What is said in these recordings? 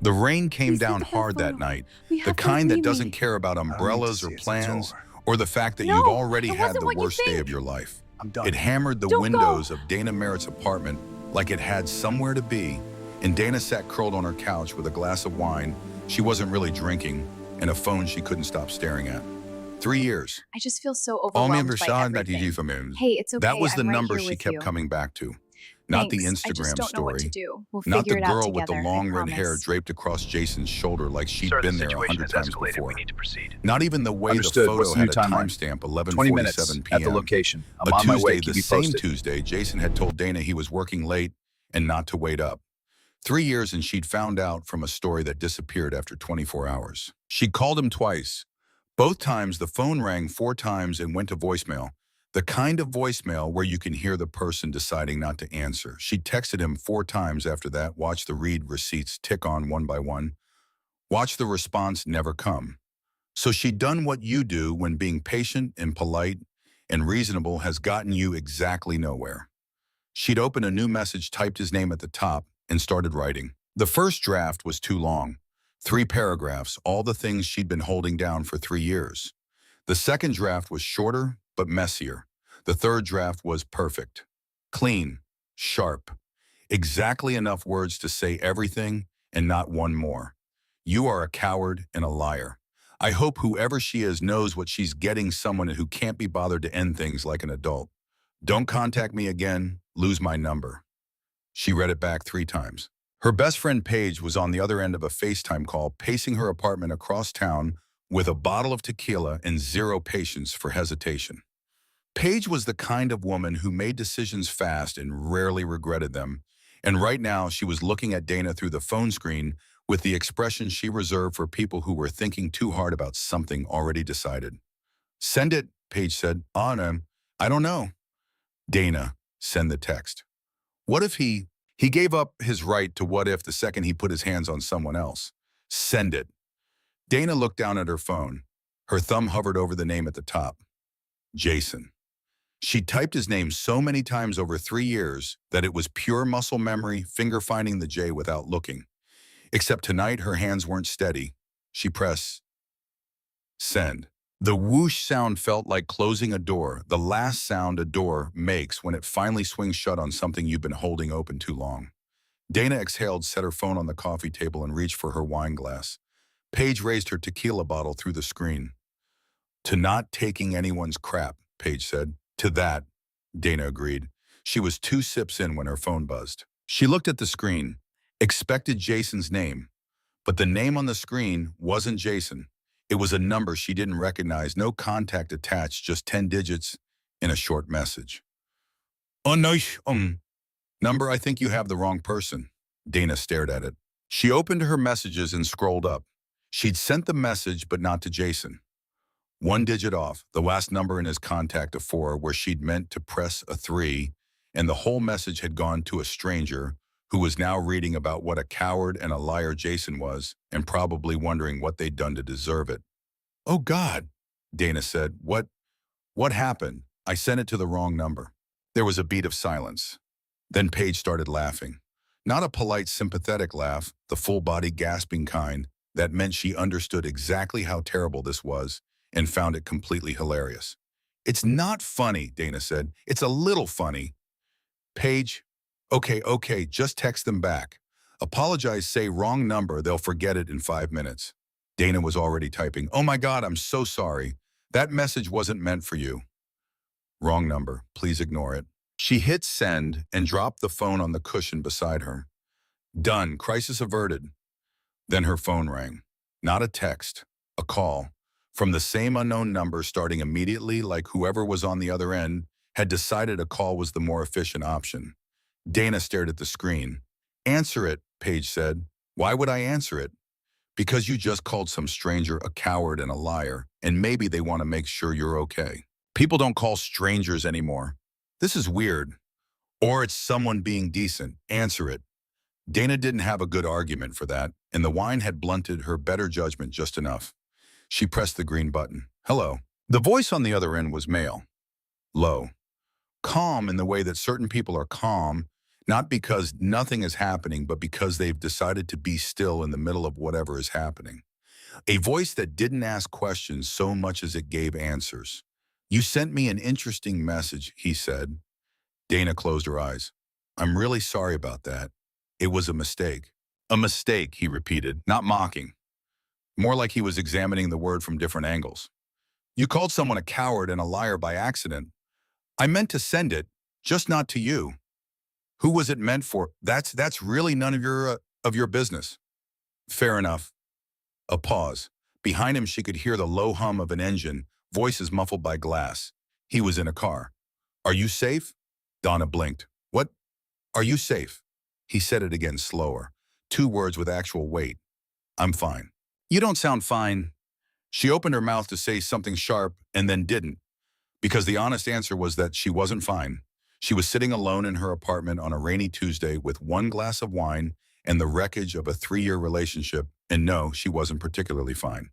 The rain came Please take down the best hard that photo. night, We the have to kind that leave doesn't me. care about I don't need to umbrellas or see it since it's plans over. or the fact that you've No, already it had wasn't the what you worst day of think. your life. I'm done. It hammered the Don't go. windows of Dana Merritt's apartment like it had somewhere to be, and Dana sat curled on her couch with a glass of wine she wasn't really drinking and a phone she couldn't stop staring at. 3 years. I just feel so All overwhelmed by Versad everything. from Hey, it's okay. That was the I'm right number here she with kept you. coming back to. Not the Thanks. I just Instagram don't know what to story. do. We'll Not figure the it out girl with the together. I long red hair promise. draped across Jason's shoulder like she'd Sir, the been there situation 100 has times escalated. before. We need to proceed. Not even the way Understood. the What's photo the had new a timeline? timestamp, 20 minutes 11:47 at the p.m. location. I'm A on my way. Tuesday, Keep the me same posted. Tuesday, Jason had told Dana he was working late and not to wait up. 3 years and she'd found out from a story that disappeared after 24 hours. She'd called him twice. Both times, the phone rang 4 times and went to voicemail. The kind of voicemail where you can hear the person deciding not to answer. She texted him 4 times after that, watched the read receipts tick on one by one, watched the response never come. So she'd done what you do when being patient and polite and reasonable has gotten you exactly nowhere. She'd opened a new message, typed his name at the top, and started writing. The first draft was too long. 3 paragraphs, all the things she'd been holding down for 3 years. The second draft was shorter, but messier. The third draft was perfect. Clean, sharp. Exactly enough words to say everything and not one more. You are a coward and a liar. I hope whoever she is knows what she's getting, someone who can't be bothered to end things like an adult. Don't contact me again, lose my number. She read it back 3 times. Her best friend Paige was on the other end of a FaceTime call, pacing her apartment across town with a bottle of tequila and zero patience for hesitation. Paige was the kind of woman who made decisions fast and rarely regretted them, and right now she was looking at Dana through the phone screen with the expression she reserved for people who were thinking too hard about something already decided. Send it, Paige said. On I don't know. Dana, send the text. What if he gave up his right to what if the second he put his hands on someone else? Send it. Dana looked down at her phone. Her thumb hovered over the name at the top. Jason. She typed his name so many times over 3 years that it was pure muscle memory, finger finding the J without looking. Except tonight her hands weren't steady. She pressed send. The whoosh sound felt like closing a door, the last sound a door makes when it finally swings shut on something you've been holding open too long. Dana exhaled, set her phone on the coffee table, and reached for her wine glass. Paige raised her tequila bottle through the screen. To not taking anyone's crap, Paige said. To that, Dana agreed. She was 2 sips in when her phone buzzed. She looked at the screen, expected Jason's name, but the name on the screen wasn't Jason. It was a number she didn't recognize, no contact attached, just 10 digits in a short message. Oh, no, number, I think you have the wrong person. Dana stared at it. She opened her messages and scrolled up. She'd sent the message, but not to Jason. 1 digit off, the last number in his contact a 4, where she'd meant to press a 3, and the whole message had gone to a stranger who was now reading about what a coward and a liar Jason was, and probably wondering what they'd done to deserve it. Oh God, Dana said. What happened? I sent it to the wrong number. There was a beat of silence. Then Paige started laughing. Not a polite, sympathetic laugh, the full-body gasping kind that meant she understood exactly how terrible this was and found it completely hilarious. It's not funny, Dana said. It's a little funny. Paige, okay, just text them back. Apologize, say wrong number, they'll forget it in 5 minutes. Dana was already typing. Oh my God, I'm so sorry. That message wasn't meant for you. Wrong number, please ignore it. She hit send and dropped the phone on the cushion beside her. Done, crisis averted. Then her phone rang. Not a text, a call. From the same unknown number, starting immediately, like whoever was on the other end had decided a call was the more efficient option. Dana stared at the screen. Answer it, Paige said. Why would I answer it? Because you just called some stranger a coward and a liar, and maybe they want to make sure you're okay. People don't call strangers anymore. This is weird. Or it's someone being decent. Answer it. Dana didn't have a good argument for that, and the wine had blunted her better judgment just enough. She pressed the green button. Hello. The voice on the other end was male. Low. Calm in the way that certain people are calm, Not because nothing is happening, but because they've decided to be still in the middle of whatever is happening. A voice that didn't ask questions so much as it gave answers. You sent me an interesting message, he said. Dana closed her eyes. I'm really sorry about that. It was a mistake. A mistake, he repeated, not mocking. More like he was examining the word from different angles. You called someone a coward and a liar by accident. I meant to send it, just not to you. Who was it meant for? That's really none of your business. Fair enough. A pause. Behind him, she could hear the low hum of an engine, voices muffled by glass. He was in a car. Are you safe? Donna blinked. What? Are you safe? He said it again slower. Two words with actual weight. I'm fine. You don't sound fine. She opened her mouth to say something sharp and then didn't, because the honest answer was that she wasn't fine. She was sitting alone in her apartment on a rainy Tuesday with one glass of wine and the wreckage of a 3-year relationship, and no, she wasn't particularly fine.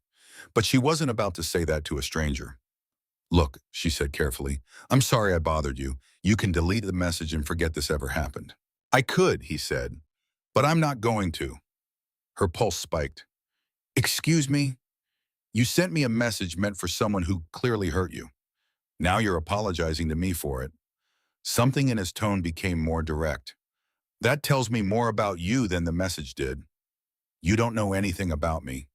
But she wasn't about to say that to a stranger. Look, she said carefully, I'm sorry I bothered you. You can delete the message and forget this ever happened. I could, he said, but I'm not going to. Her pulse spiked. Excuse me? You sent me a message meant for someone who clearly hurt you. Now you're apologizing to me for it. Something in his tone became more direct. That tells me more about you than the message did. You don't know anything about me.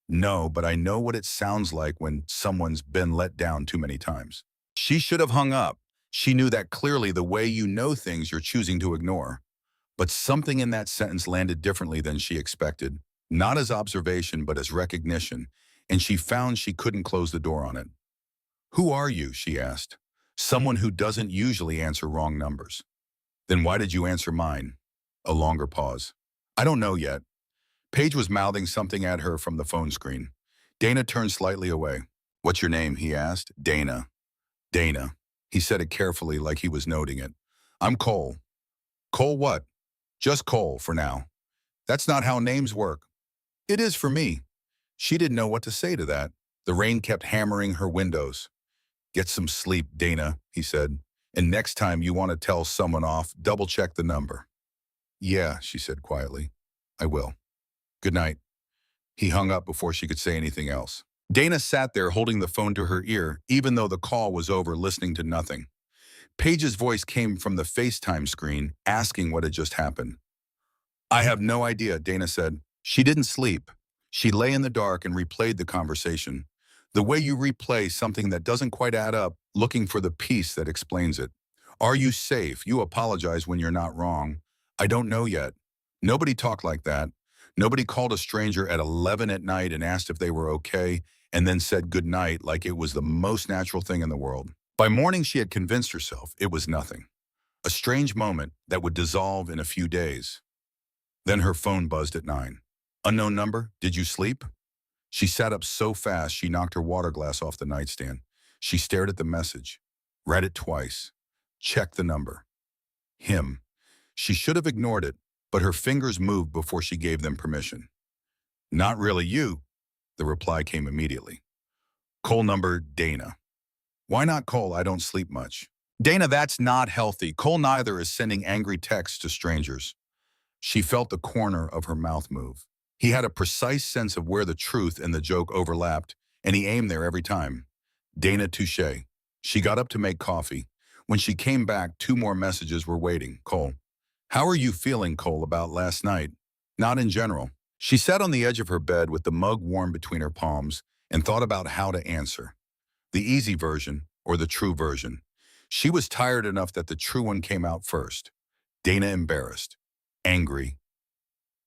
No, but I know what it sounds like when someone's been let down too many times. She should have hung up. She knew that clearly the way you know things you're choosing to ignore. But something in that sentence landed differently than she expected. Not as observation, but as recognition, and she found she couldn't close the door on it. Who are you? She asked. Someone who doesn't usually answer wrong numbers. Then why did you answer mine? A longer pause. I don't know yet. Paige was mouthing something at her from the phone screen. Dana turned slightly away. What's your name? He asked. Dana. Dana. He said it carefully like he was noting it. I'm Cole. Cole what? Just Cole for now. That's not how names work. It is for me. She didn't know what to say to that. The rain kept hammering her windows. Get some sleep, Dana, he said. And next time you want to tell someone off, double-check the number. Yeah, she said quietly. I will. Good night. He hung up before she could say anything else. Dana sat there holding the phone to her ear, even though the call was over, listening to nothing. Paige's voice came from the FaceTime screen, asking what had just happened. I have no idea, Dana said. She didn't sleep. She lay in the dark and replayed the conversation. The way you replay something that doesn't quite add up, looking for the piece that explains it. Are you safe? You apologize when you're not wrong. I don't know yet. Nobody talked like that. Nobody called a stranger at 11 at night and asked if they were okay, and then said good night like it was the most natural thing in the world. By morning, she had convinced herself it was nothing. A strange moment that would dissolve in a few days. Then her phone buzzed at 9. Unknown number, did you sleep? She sat up so fast she knocked her water glass off the nightstand. She stared at the message, read it twice, checked the number. Him. She should have ignored it, but her fingers moved before she gave them permission. Not really you, the reply came immediately. Cole number, Dana. Why not Cole? I don't sleep much. Dana, that's not healthy. Cole neither is sending angry texts to strangers. She felt the corner of her mouth move. He had a precise sense of where the truth and the joke overlapped, and he aimed there every time. Dana touche. She got up to make coffee. When she came back, 2 more messages were waiting. Cole. How are you feeling, Cole, about last night? Not in general. She sat on the edge of her bed with the mug warm between her palms and thought about how to answer. The easy version or the true version. She was tired enough that the true one came out first. Dana embarrassed. Angry.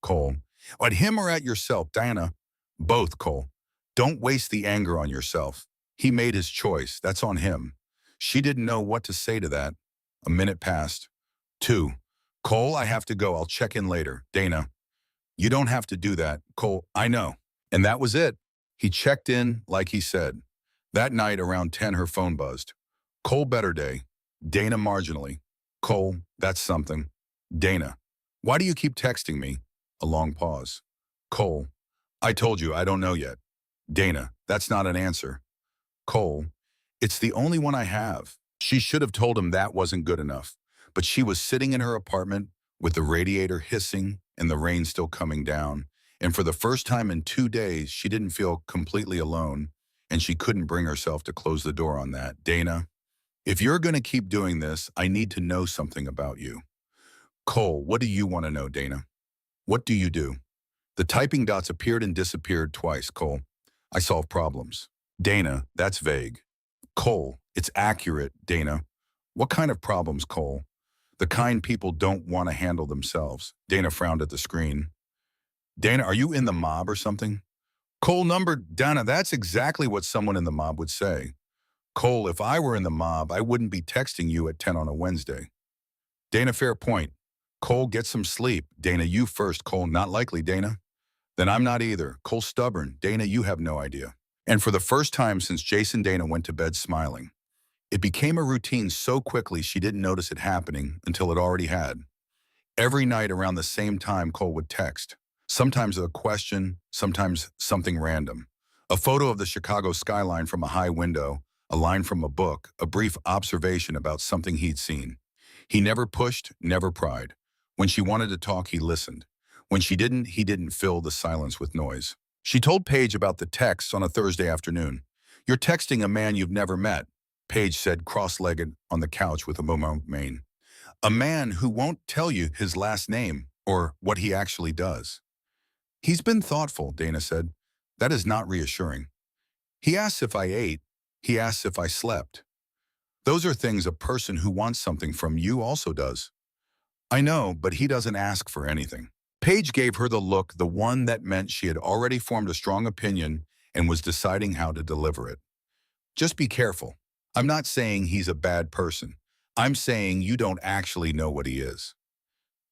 Cole. At him or at yourself, Diana? Both, Cole. Don't waste the anger on yourself. He made his choice. That's on him. She didn't know what to say to that. A minute passed. 2. Cole, I have to go. I'll check in later. Dana. You don't have to do that. Cole, I know. And that was it. He checked in like he said. That night around 10, her phone buzzed. Cole, better day. Dana, marginally. Cole, that's something. Dana. Why do you keep texting me? A long pause. Cole. I told you, I don't know yet. Dana. That's not an answer. Cole. It's the only one I have. She should have told him that wasn't good enough. but she was sitting in her apartment with the radiator hissing and the rain still coming down. And for the first time in 2 days, she didn't feel completely alone, and she couldn't bring herself to close the door on that. Dana, if you're going to keep doing this, I need to know something about you. Cole, what do you want to know, Dana? What do you do? The typing dots appeared and disappeared twice, Cole. I solve problems. Dana, that's vague. Cole, it's accurate, Dana. What kind of problems, Cole? The kind people don't want to handle themselves. Dana frowned at the screen. Dana, are you in the mob or something? Cole numbered, Dana, that's exactly what someone in the mob would say. Cole, if I were in the mob, I wouldn't be texting you at 10 on a Wednesday. Dana, fair point. Cole, get some sleep. Dana, you first. Cole, not likely, Dana. Then I'm not either. Cole, stubborn. Dana, you have no idea. And for the first time since Jason, Dana went to bed smiling. It became a routine so quickly she didn't notice it happening until it already had. Every night around the same time, Cole would text. Sometimes a question, sometimes something random. A photo of the Chicago skyline from a high window, a line from a book, a brief observation about something he'd seen. He never pushed, never pried. When she wanted to talk, he listened. When she didn't, he didn't fill the silence with noise. She told Paige about the texts on a Thursday afternoon. You're texting a man you've never met, Paige said, cross-legged on the couch with a moment mane. A man who won't tell you his last name or what he actually does. He's been thoughtful, Dana said. That is not reassuring. He asks if I ate. He asks if I slept. Those are things a person who wants something from you also does. I know, but he doesn't ask for anything. Paige gave her the look, the one that meant she had already formed a strong opinion and was deciding how to deliver it. Just be careful. I'm not saying he's a bad person. I'm saying you don't actually know what he is.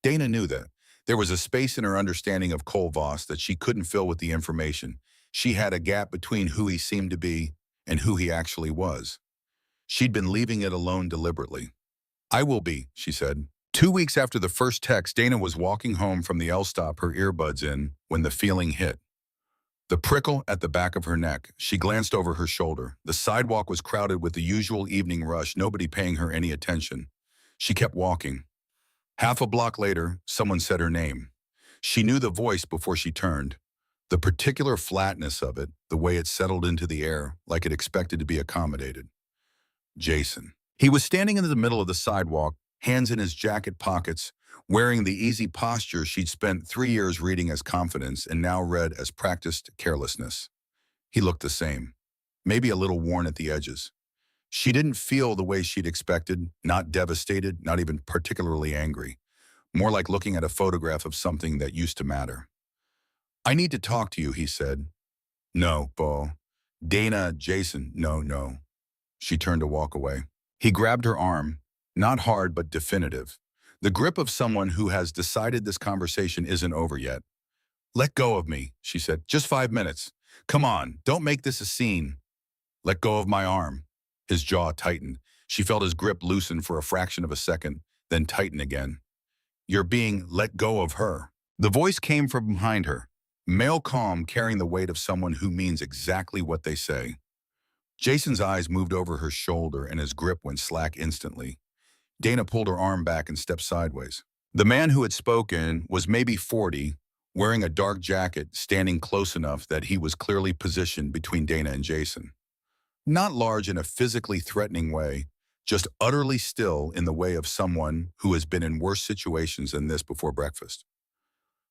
Dana knew that. There was a space in her understanding of Cole Voss that she couldn't fill with the information. She had a gap between who he seemed to be and who he actually was. She'd been leaving it alone deliberately. I will be, she said. 2 weeks after the first text, Dana was walking home from the L stop, her earbuds in, when the feeling hit. The prickle at the back of her neck. She glanced over her shoulder. The sidewalk was crowded with the usual evening rush, nobody paying her any attention. She kept walking. Half a block later, someone said her name. She knew the voice before she turned. The particular flatness of it, the way it settled into the air, like it expected to be accommodated. Jason. He was standing in the middle of the sidewalk, hands in his jacket pockets, wearing the easy posture she'd spent 3 years reading as confidence and now read as practiced carelessness. He looked the same, maybe a little worn at the edges. She didn't feel the way she'd expected, not devastated, not even particularly angry. More like looking at a photograph of something that used to matter. I need to talk to you, he said. No, Bo. Dana, Jason, no. She turned to walk away. He grabbed her arm, not hard but definitive. The grip of someone who has decided this conversation isn't over yet. Let go of me, she said. Just 5 minutes. Come on, don't make this a scene. Let go of my arm. His jaw tightened. She felt his grip loosen for a fraction of a second, then tighten again. You're being let go of her. The voice came from behind her, male calm, carrying the weight of someone who means exactly what they say. Jason's eyes moved over her shoulder and his grip went slack instantly. Dana pulled her arm back and stepped sideways. The man who had spoken was maybe 40, wearing a dark jacket, standing close enough that he was clearly positioned between Dana and Jason. Not large in a physically threatening way, just utterly still in the way of someone who has been in worse situations than this before breakfast.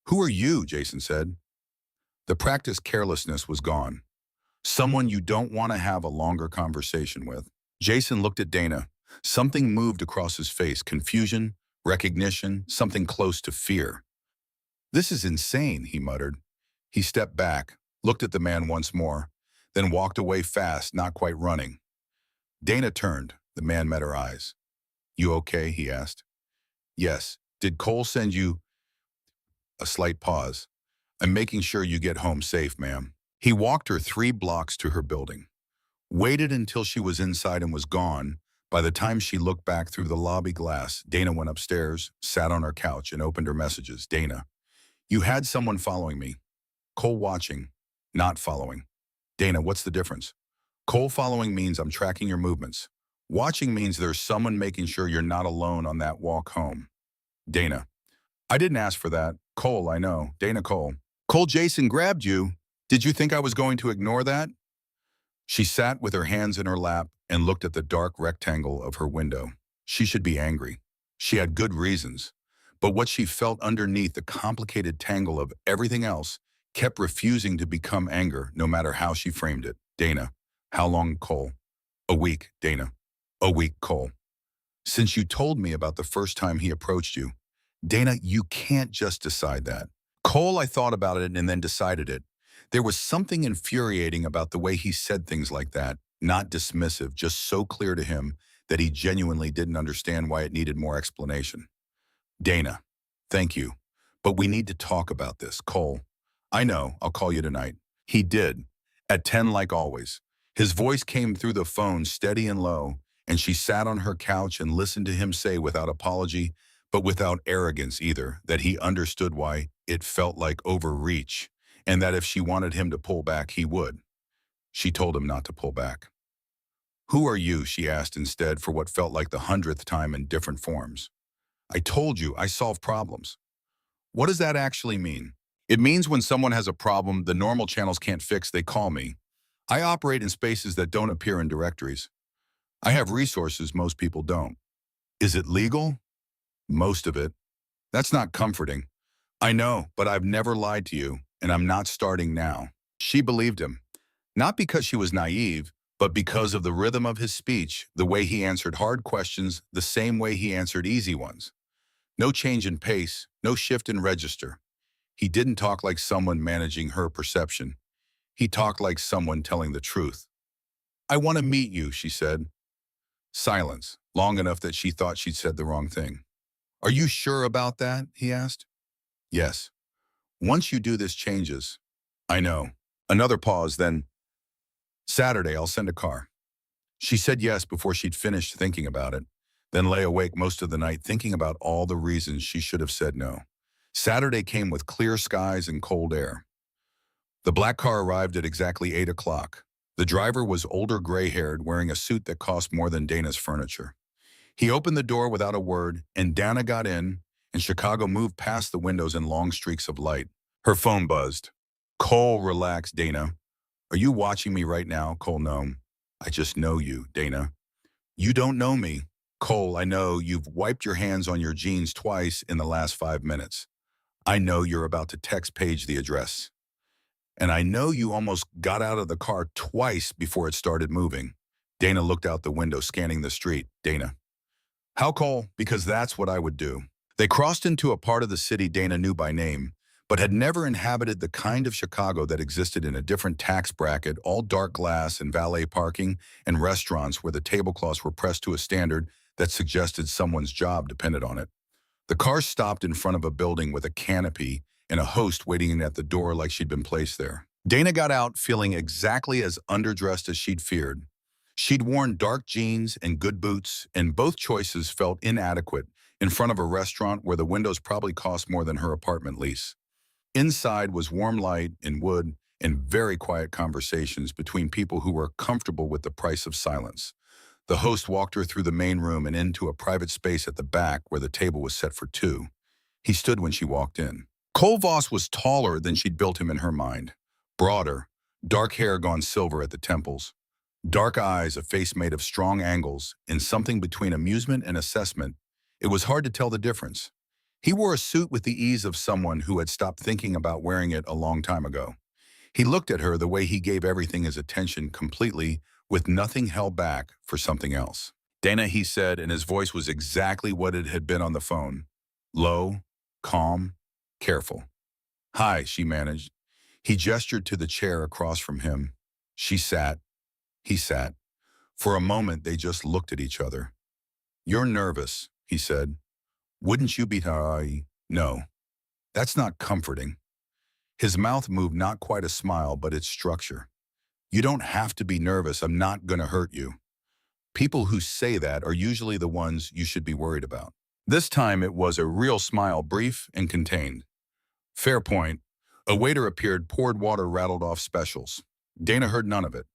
Who are you? Jason said. The practiced carelessness was gone. Someone you don't want to have a longer conversation with. Jason looked at Dana. Something moved across his face, confusion, recognition, something close to fear. This is insane, he muttered. He stepped back, looked at the man once more, then walked away fast, not quite running. Dana turned. The man met her eyes. You okay? He asked. Yes. Did Cole send you? A slight pause. I'm making sure you get home safe, ma'am. He walked her 3 blocks to her building. Waited until she was inside and was gone. By the time she looked back through the lobby glass, Dana went upstairs, sat on her couch, and opened her messages. Dana, you had someone following me. Cole watching, not following. Dana, what's the difference? Cole following means I'm tracking your movements. Watching means there's someone making sure you're not alone on that walk home. Dana. I didn't ask for that. Cole, I know. Dana Cole. Cole, Jason grabbed you. Did you think I was going to ignore that? She sat with her hands in her lap and looked at the dark rectangle of her window. She should be angry. She had good reasons. But what she felt underneath the complicated tangle of everything else kept refusing to become anger, no matter how she framed it. Dana. How long, Cole? A week, Dana. A week, Cole. Since you told me about the first time he approached you. Dana, you can't just decide that. Cole, I thought about it and then decided it. There was something infuriating about the way he said things like that, not dismissive, just so clear to him that he genuinely didn't understand why it needed more explanation. Dana, thank you, but we need to talk about this. Cole, I know, I'll call you tonight. He did, at 10 like always. His voice came through the phone steady and low, and she sat on her couch and listened to him say without apology, but without arrogance either, that he understood why it felt like overreach, and that if she wanted him to pull back, he would. She told him not to pull back. Who are you, she asked instead for what felt like the 100th time in different forms. I told you I solve problems. What does that actually mean? It means when someone has a problem the normal channels can't fix, they call me. I operate in spaces that don't appear in directories. I have resources most people don't. Is it legal? Most of it. That's not comforting. I know, but I've never lied to you, and I'm not starting now. She believed him. Not because she was naive, but because of the rhythm of his speech, the way he answered hard questions, the same way he answered easy ones. No change in pace, no shift in register. He didn't talk like someone managing her perception. He talked like someone telling the truth. I want to meet you, she said. Silence, long enough that she thought she'd said the wrong thing. Are you sure about that? He asked. Yes. Once you do this changes. I know. Another pause, then, Saturday, I'll send a car. She said yes before she'd finished thinking about it, then lay awake most of the night thinking about all the reasons she should have said no. Saturday came with clear skies and cold air. The black car arrived at exactly 8 o'clock. The driver was older, gray-haired, wearing a suit that cost more than Dana's furniture. He opened the door without a word, and Dana got in, and Chicago moved past the windows in long streaks of light. Her phone buzzed. Cole, relax, Dana. Are you watching me right now? Cole, no. I just know you, Dana. You don't know me. Cole, I know you've wiped your hands on your jeans twice in the last 5 minutes. I know you're about to text Paige the address. And I know you almost got out of the car twice before it started moving. Dana looked out the window, scanning the street. Dana. How, Cole? Because that's what I would do. They crossed into a part of the city Dana knew by name, but had never inhabited the kind of Chicago that existed in a different tax bracket, all dark glass and valet parking, and restaurants where the tablecloths were pressed to a standard that suggested someone's job depended on it. The car stopped in front of a building with a canopy and a host waiting at the door like she'd been placed there. Dana got out feeling exactly as underdressed as she'd feared. She'd worn dark jeans and good boots, and both choices felt inadequate in front of a restaurant where the windows probably cost more than her apartment lease. Inside was warm light and wood and very quiet conversations between people who were comfortable with the price of silence. The host walked her through the main room and into a private space at the back where the table was set for two. He stood when she walked in. Cole Voss was taller than she'd built him in her mind. Broader, dark hair gone silver at the temples. Dark eyes, a face made of strong angles, and something between amusement and assessment. It was hard to tell the difference. He wore a suit with the ease of someone who had stopped thinking about wearing it a long time ago. He looked at her the way he gave everything his attention completely, with nothing held back for something else. Dana, he said, and his voice was exactly what it had been on the phone. Low, calm, careful. Hi, she managed. He gestured to the chair across from him. She sat. He sat. For a moment, they just looked at each other. You're nervous, he said. Wouldn't you be? No. That's not comforting. His mouth moved, not quite a smile, but its structure. You don't have to be nervous. I'm not going to hurt you. People who say that are usually the ones you should be worried about. This time it was a real smile, brief and contained. Fair point. A waiter appeared, poured water, rattled off specials. Dana heard none of it.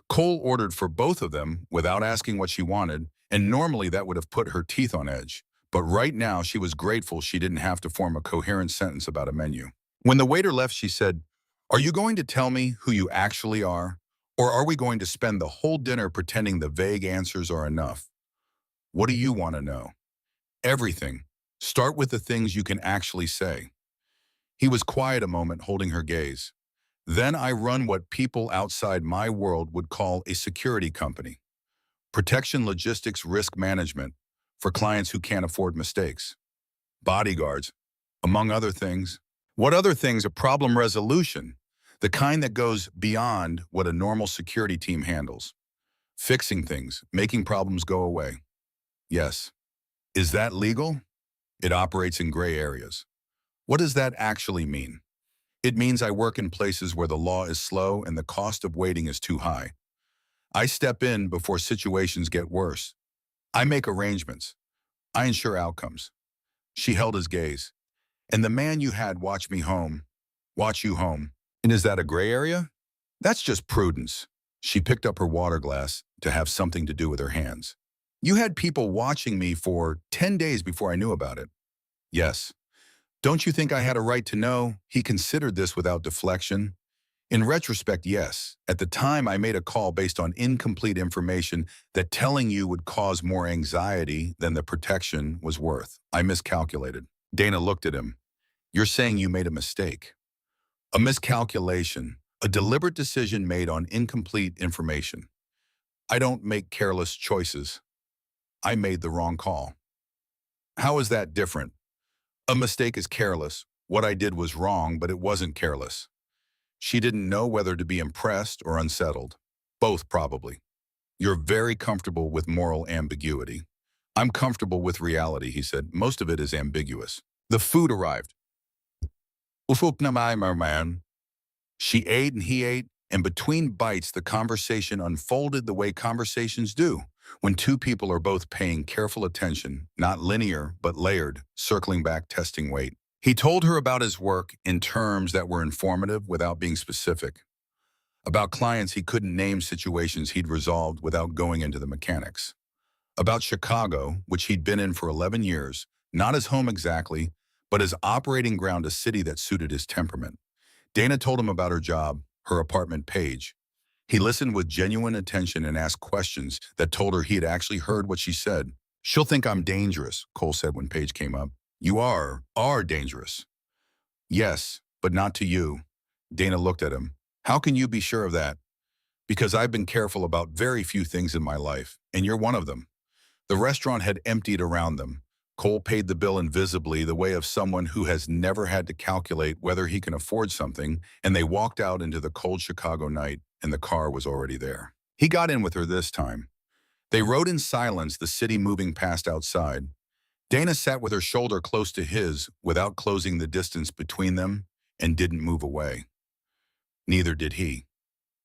Cole ordered for both of them without asking what she wanted, and normally that would have put her teeth on edge. But right now, she was grateful she didn't have to form a coherent sentence about a menu. When the waiter left, she said, "Are you going to tell me who you actually are? Or are we going to spend the whole dinner pretending the vague answers are enough? What do you want to know?" "Everything. Start with the things you can actually say." He was quiet a moment, holding her gaze. "Then I run what people outside my world would call a security company. Protection logistics risk management for clients who can't afford mistakes. Bodyguards, among other things." "What other things?" "A problem resolution, the kind that goes beyond what a normal security team handles. Fixing things, making problems go away." "Yes." "Is that legal?" "It operates in gray areas." "What does that actually mean?" "It means I work in places where the law is slow and the cost of waiting is too high. I step in before situations get worse. I make arrangements. I ensure outcomes." She held his gaze. "And the man you had watch you home. And is that a gray area?" "That's just prudence." She picked up her water glass to have something to do with her hands. "You had people watching me for 10 days before I knew about it." "Yes." "Don't you think I had a right to know?" He considered this without deflection. "In retrospect, yes. At the time, I made a call based on incomplete information that telling you would cause more anxiety than the protection was worth. I miscalculated." Dana looked at him. "You're saying you made a mistake?" "A miscalculation, a deliberate decision made on incomplete information. I don't make careless choices. I made the wrong call." "How is that different?" "A mistake is careless. What I did was wrong, but it wasn't careless." She didn't know whether to be impressed or unsettled. Both, probably. "You're very comfortable with moral ambiguity." "I'm comfortable with reality," he said. "Most of it is ambiguous." The food arrived. "Ufuk na mai man." She ate and he ate, and between bites the conversation unfolded the way conversations do, when two people are both paying careful attention, not linear but layered, circling back, testing weight. He told her about his work in terms that were informative without being specific, about clients he couldn't name, situations he'd resolved without going into the mechanics, about Chicago, which he'd been in for 11 years, not his home exactly, but his operating ground, a city that suited his temperament. Dana told him about her job, her apartment page. He listened with genuine attention and asked questions that told her he had actually heard what she said. "She'll think I'm dangerous," Cole said when Paige came up. "You are dangerous." "Yes, but not to you." Dana looked at him. "How can you be sure of that?" "Because I've been careful about very few things in my life, and you're one of them." The restaurant had emptied around them. Cole paid the bill invisibly, the way of someone who has never had to calculate whether he can afford something, and they walked out into the cold Chicago night, and the car was already there. He got in with her this time. They rode in silence, the city moving past outside. Dana sat with her shoulder close to his without closing the distance between them and didn't move away. Neither did he.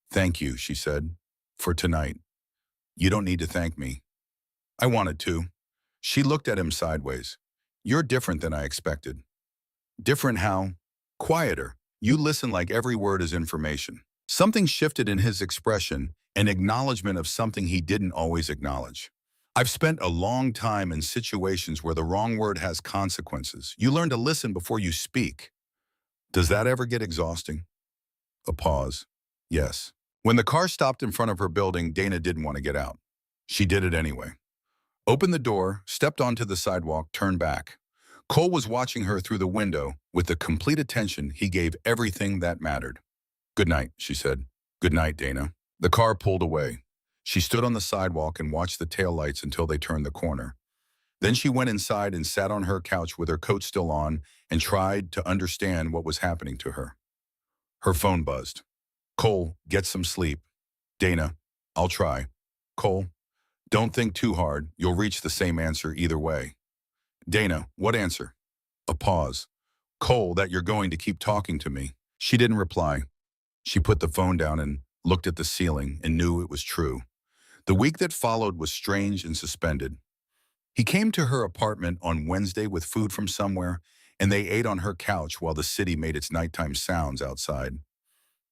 "Thank you," she said, "for tonight." "You don't need to thank me." "I wanted to." She looked at him sideways. "You're different than I expected." "Different how?" "Quieter. You listen like every word is information." Something shifted in his expression, an acknowledgement of something he didn't always acknowledge. "I've spent a long time in situations where the wrong word has consequences. You learn to listen before you speak." "Does that ever get exhausting?" A pause. "Yes." When the car stopped in front of her building, Dana didn't want to get out. She did it anyway. Opened the door, stepped onto the sidewalk, turned back. Cole was watching her through the window with the complete attention he gave everything that mattered. "Good night," she said. "Good night, Dana." The car pulled away. She stood on the sidewalk and watched the taillights until they turned the corner. Then she went inside and sat on her couch with her coat still on and tried to understand what was happening to her. Her phone buzzed. "Cole, get some sleep." "Dana, I'll try." "Cole, don't think too hard. You'll reach the same answer either way." "Dana, what answer?" A pause. "Cole, that you're going to keep talking to me." She didn't reply. She put the phone down and looked at the ceiling and knew it was true. The week that followed was strange and suspended. He came to her apartment on Wednesday with food from somewhere, and they ate on her couch while the city made its nighttime sounds outside.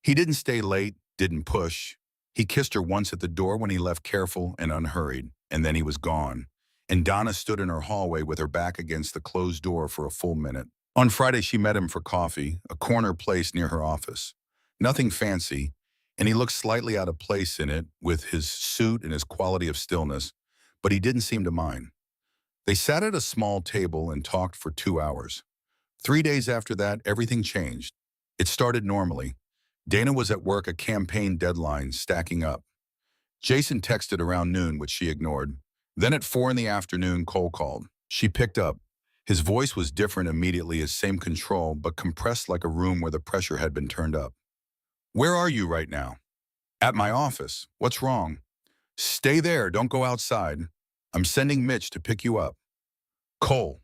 He didn't stay late, didn't push. He kissed her once at the door when he left, careful and unhurried, and then he was gone. And Donna stood in her hallway with her back against the closed door for a full minute. On Friday, she met him for coffee, a corner place near her office. Nothing fancy, and he looked slightly out of place in it with his suit and his quality of stillness, but he didn't seem to mind. They sat at a small table and talked for 2 hours. 3 days after that, everything changed. It started normally. Dana was at work, a campaign deadline stacking up. Jason texted around noon, which she ignored. Then at 4 in the afternoon, Cole called. She picked up. His voice was different immediately, as same control, but compressed like a room where the pressure had been turned up. Where are you right now? At my office. What's wrong? Stay there, don't go outside. I'm sending Mitch to pick you up. Cole,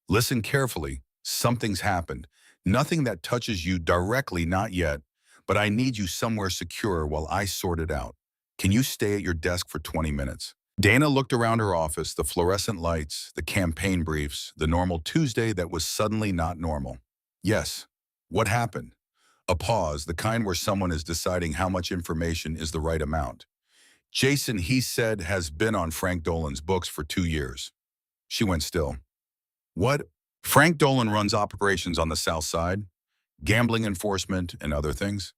listen carefully. Something's happened. Nothing that touches you directly, not yet, but I need you somewhere secure while I sort it out. Can you stay at your desk for 20 minutes? Dana looked around her office, the fluorescent lights, the campaign briefs, the normal Tuesday that was suddenly not normal. Yes. What happened? A pause, the kind where someone is deciding how much information is the right amount. Jason, he said, has been on Frank Dolan's books for 2 years. She went still. What? Frank Dolan runs operations on the South Side, gambling enforcement, and other things.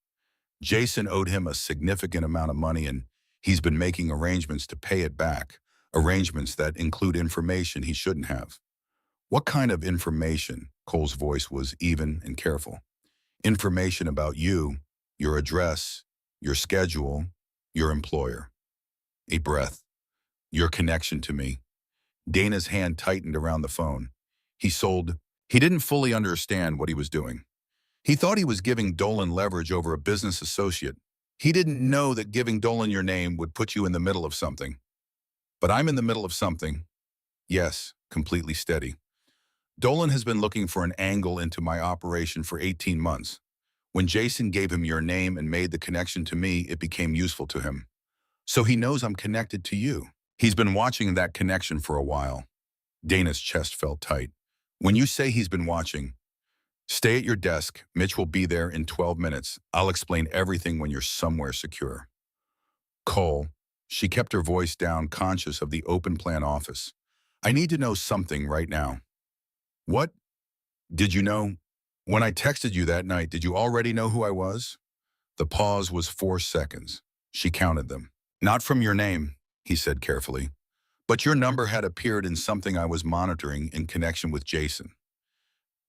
Jason owed him a significant amount of money, and he's been making arrangements to pay it back, arrangements that include information he shouldn't have. What kind of information? Cole's voice was even and careful. Information about you, your address, your schedule, your employer. A breath. Your connection to me. Dana's hand tightened around the phone. He didn't fully understand what he was doing. He thought he was giving Dolan leverage over a business associate. He didn't know that giving Dolan your name would put you in the middle of something. But I'm in the middle of something. Yes, completely steady. Dolan has been looking for an angle into my operation for 18 months. When Jason gave him your name and made the connection to me, it became useful to him. So he knows I'm connected to you. He's been watching that connection for a while. Dana's chest felt tight. When you say he's been watching, stay at your desk. Mitch will be there in 12 minutes. I'll explain everything when you're somewhere secure. Cole, she kept her voice down, conscious of the open plan office. I need to know something right now. What? Did you know? When I texted you that night, did you already know who I was? The pause was 4 seconds. She counted them. Not from your name, he said carefully. But your number had appeared in something I was monitoring in connection with Jason.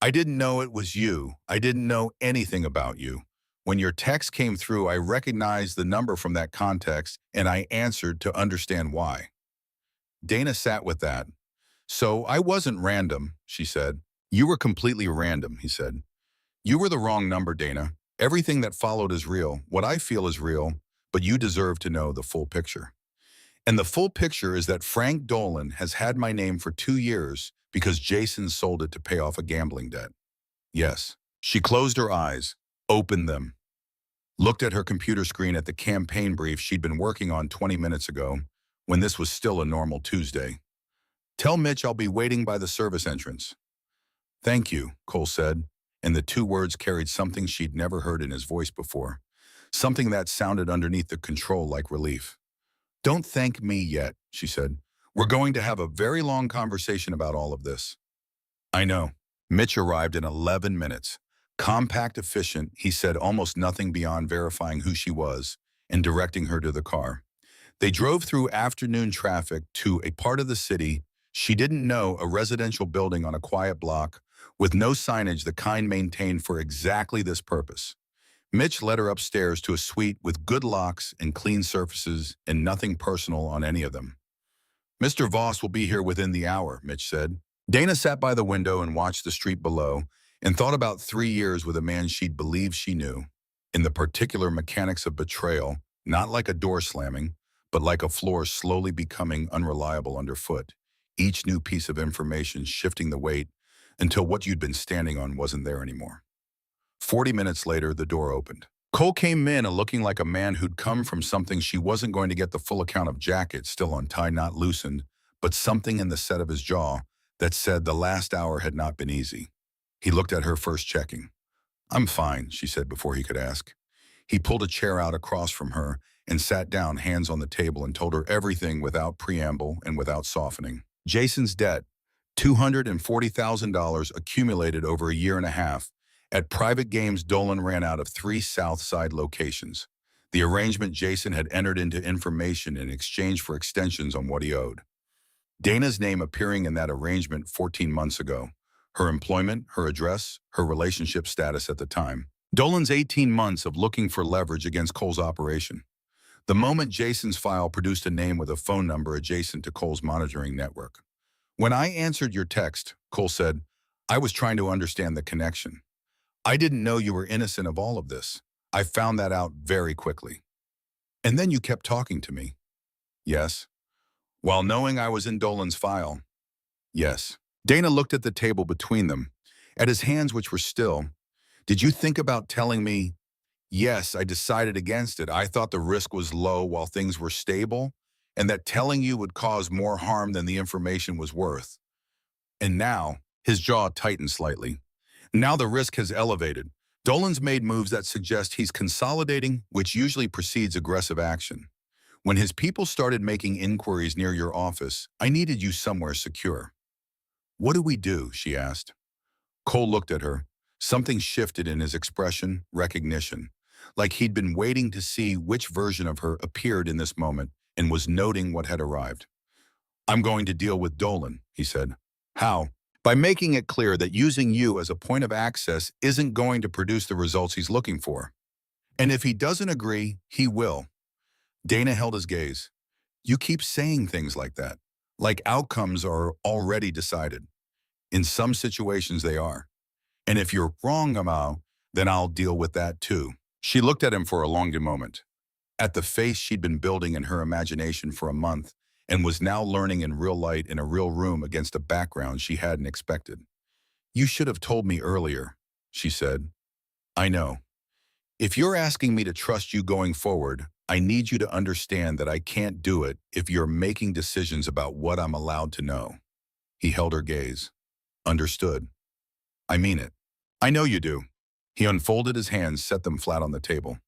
I didn't know it was you. I didn't know anything about you. When your text came through, I recognized the number from that context, and I answered to understand why. Dana sat with that. So I wasn't random, she said. You were completely random, he said. You were the wrong number, Dana. Everything that followed is real. What I feel is real, but you deserve to know the full picture. And the full picture is that Frank Dolan has had my name for 2 years because Jason sold it to pay off a gambling debt. Yes. She closed her eyes, opened them, looked at her computer screen at the campaign brief she'd been working on 20 minutes ago, when this was still a normal Tuesday. Tell Mitch I'll be waiting by the service entrance. Thank you, Cole said, and the 2 words carried something she'd never heard in his voice before, something that sounded underneath the control like relief. Don't thank me yet, she said. We're going to have a very long conversation about all of this. I know. Mitch arrived in 11 minutes. Compact, efficient, he said almost nothing beyond verifying who she was and directing her to the car. They drove through afternoon traffic to a part of the city she didn't know, a residential building on a quiet block with no signage, the kind maintained for exactly this purpose. Mitch led her upstairs to a suite with good locks and clean surfaces and nothing personal on any of them. Mr. Voss will be here within the hour, Mitch said. Dana sat by the window and watched the street below and thought about 3 years with a man she'd believed she knew, in the particular mechanics of betrayal, not like a door slamming, but like a floor slowly becoming unreliable underfoot, each new piece of information shifting the weight until what you'd been standing on wasn't there anymore. 40 minutes later, the door opened. Cole came in looking like a man who'd come from something she wasn't going to get the full account of. Jacket still untied, not loosened, but something in the set of his jaw that said the last hour had not been easy. He looked at her, first checking. I'm fine, she said before he could ask. He pulled a chair out across from her and sat down, hands on the table, and told her everything without preamble and without softening. Jason's debt, $240,000 accumulated over a year and a half. At private games, Dolan ran out of 3 South Side locations. The arrangement Jason had entered into information in exchange for extensions on what he owed. Dana's name appearing in that arrangement 14 months ago. Her employment, her address, her relationship status at the time. Dolan's 18 months of looking for leverage against Cole's operation. The moment Jason's file produced a name with a phone number adjacent to Cole's monitoring network. When I answered your text, Cole said, I was trying to understand the connection. I didn't know you were innocent of all of this. I found that out very quickly. And then you kept talking to me. Yes. While knowing I was in Dolan's file. Yes. Dana looked at the table between them, at his hands which were still. Did you think about telling me? Yes, I decided against it. I thought the risk was low while things were stable, and that telling you would cause more harm than the information was worth. And now, his jaw tightened slightly. Now the risk has elevated. Dolan's made moves that suggest he's consolidating, which usually precedes aggressive action. When his people started making inquiries near your office, I needed you somewhere secure. What do we do? She asked. Cole looked at her. Something shifted in his expression, recognition, like he'd been waiting to see which version of her appeared in this moment and was noting what had arrived. I'm going to deal with Dolan, he said. How? By making it clear that using you as a point of access isn't going to produce the results he's looking for. And if he doesn't agree, he will. Dana held his gaze. You keep saying things like that, like outcomes are already decided. In some situations they are. And if you're wrong, Amal, then I'll deal with that too. She looked at him for a longer moment, at the face she'd been building in her imagination for a month, and was now learning in real light in a real room against a background she hadn't expected. You should have told me earlier, she said. I know. If you're asking me to trust you going forward, I need you to understand that I can't do it if you're making decisions about what I'm allowed to know. He held her gaze. Understood. I mean it. I know you do. He unfolded his hands, set them flat on the table.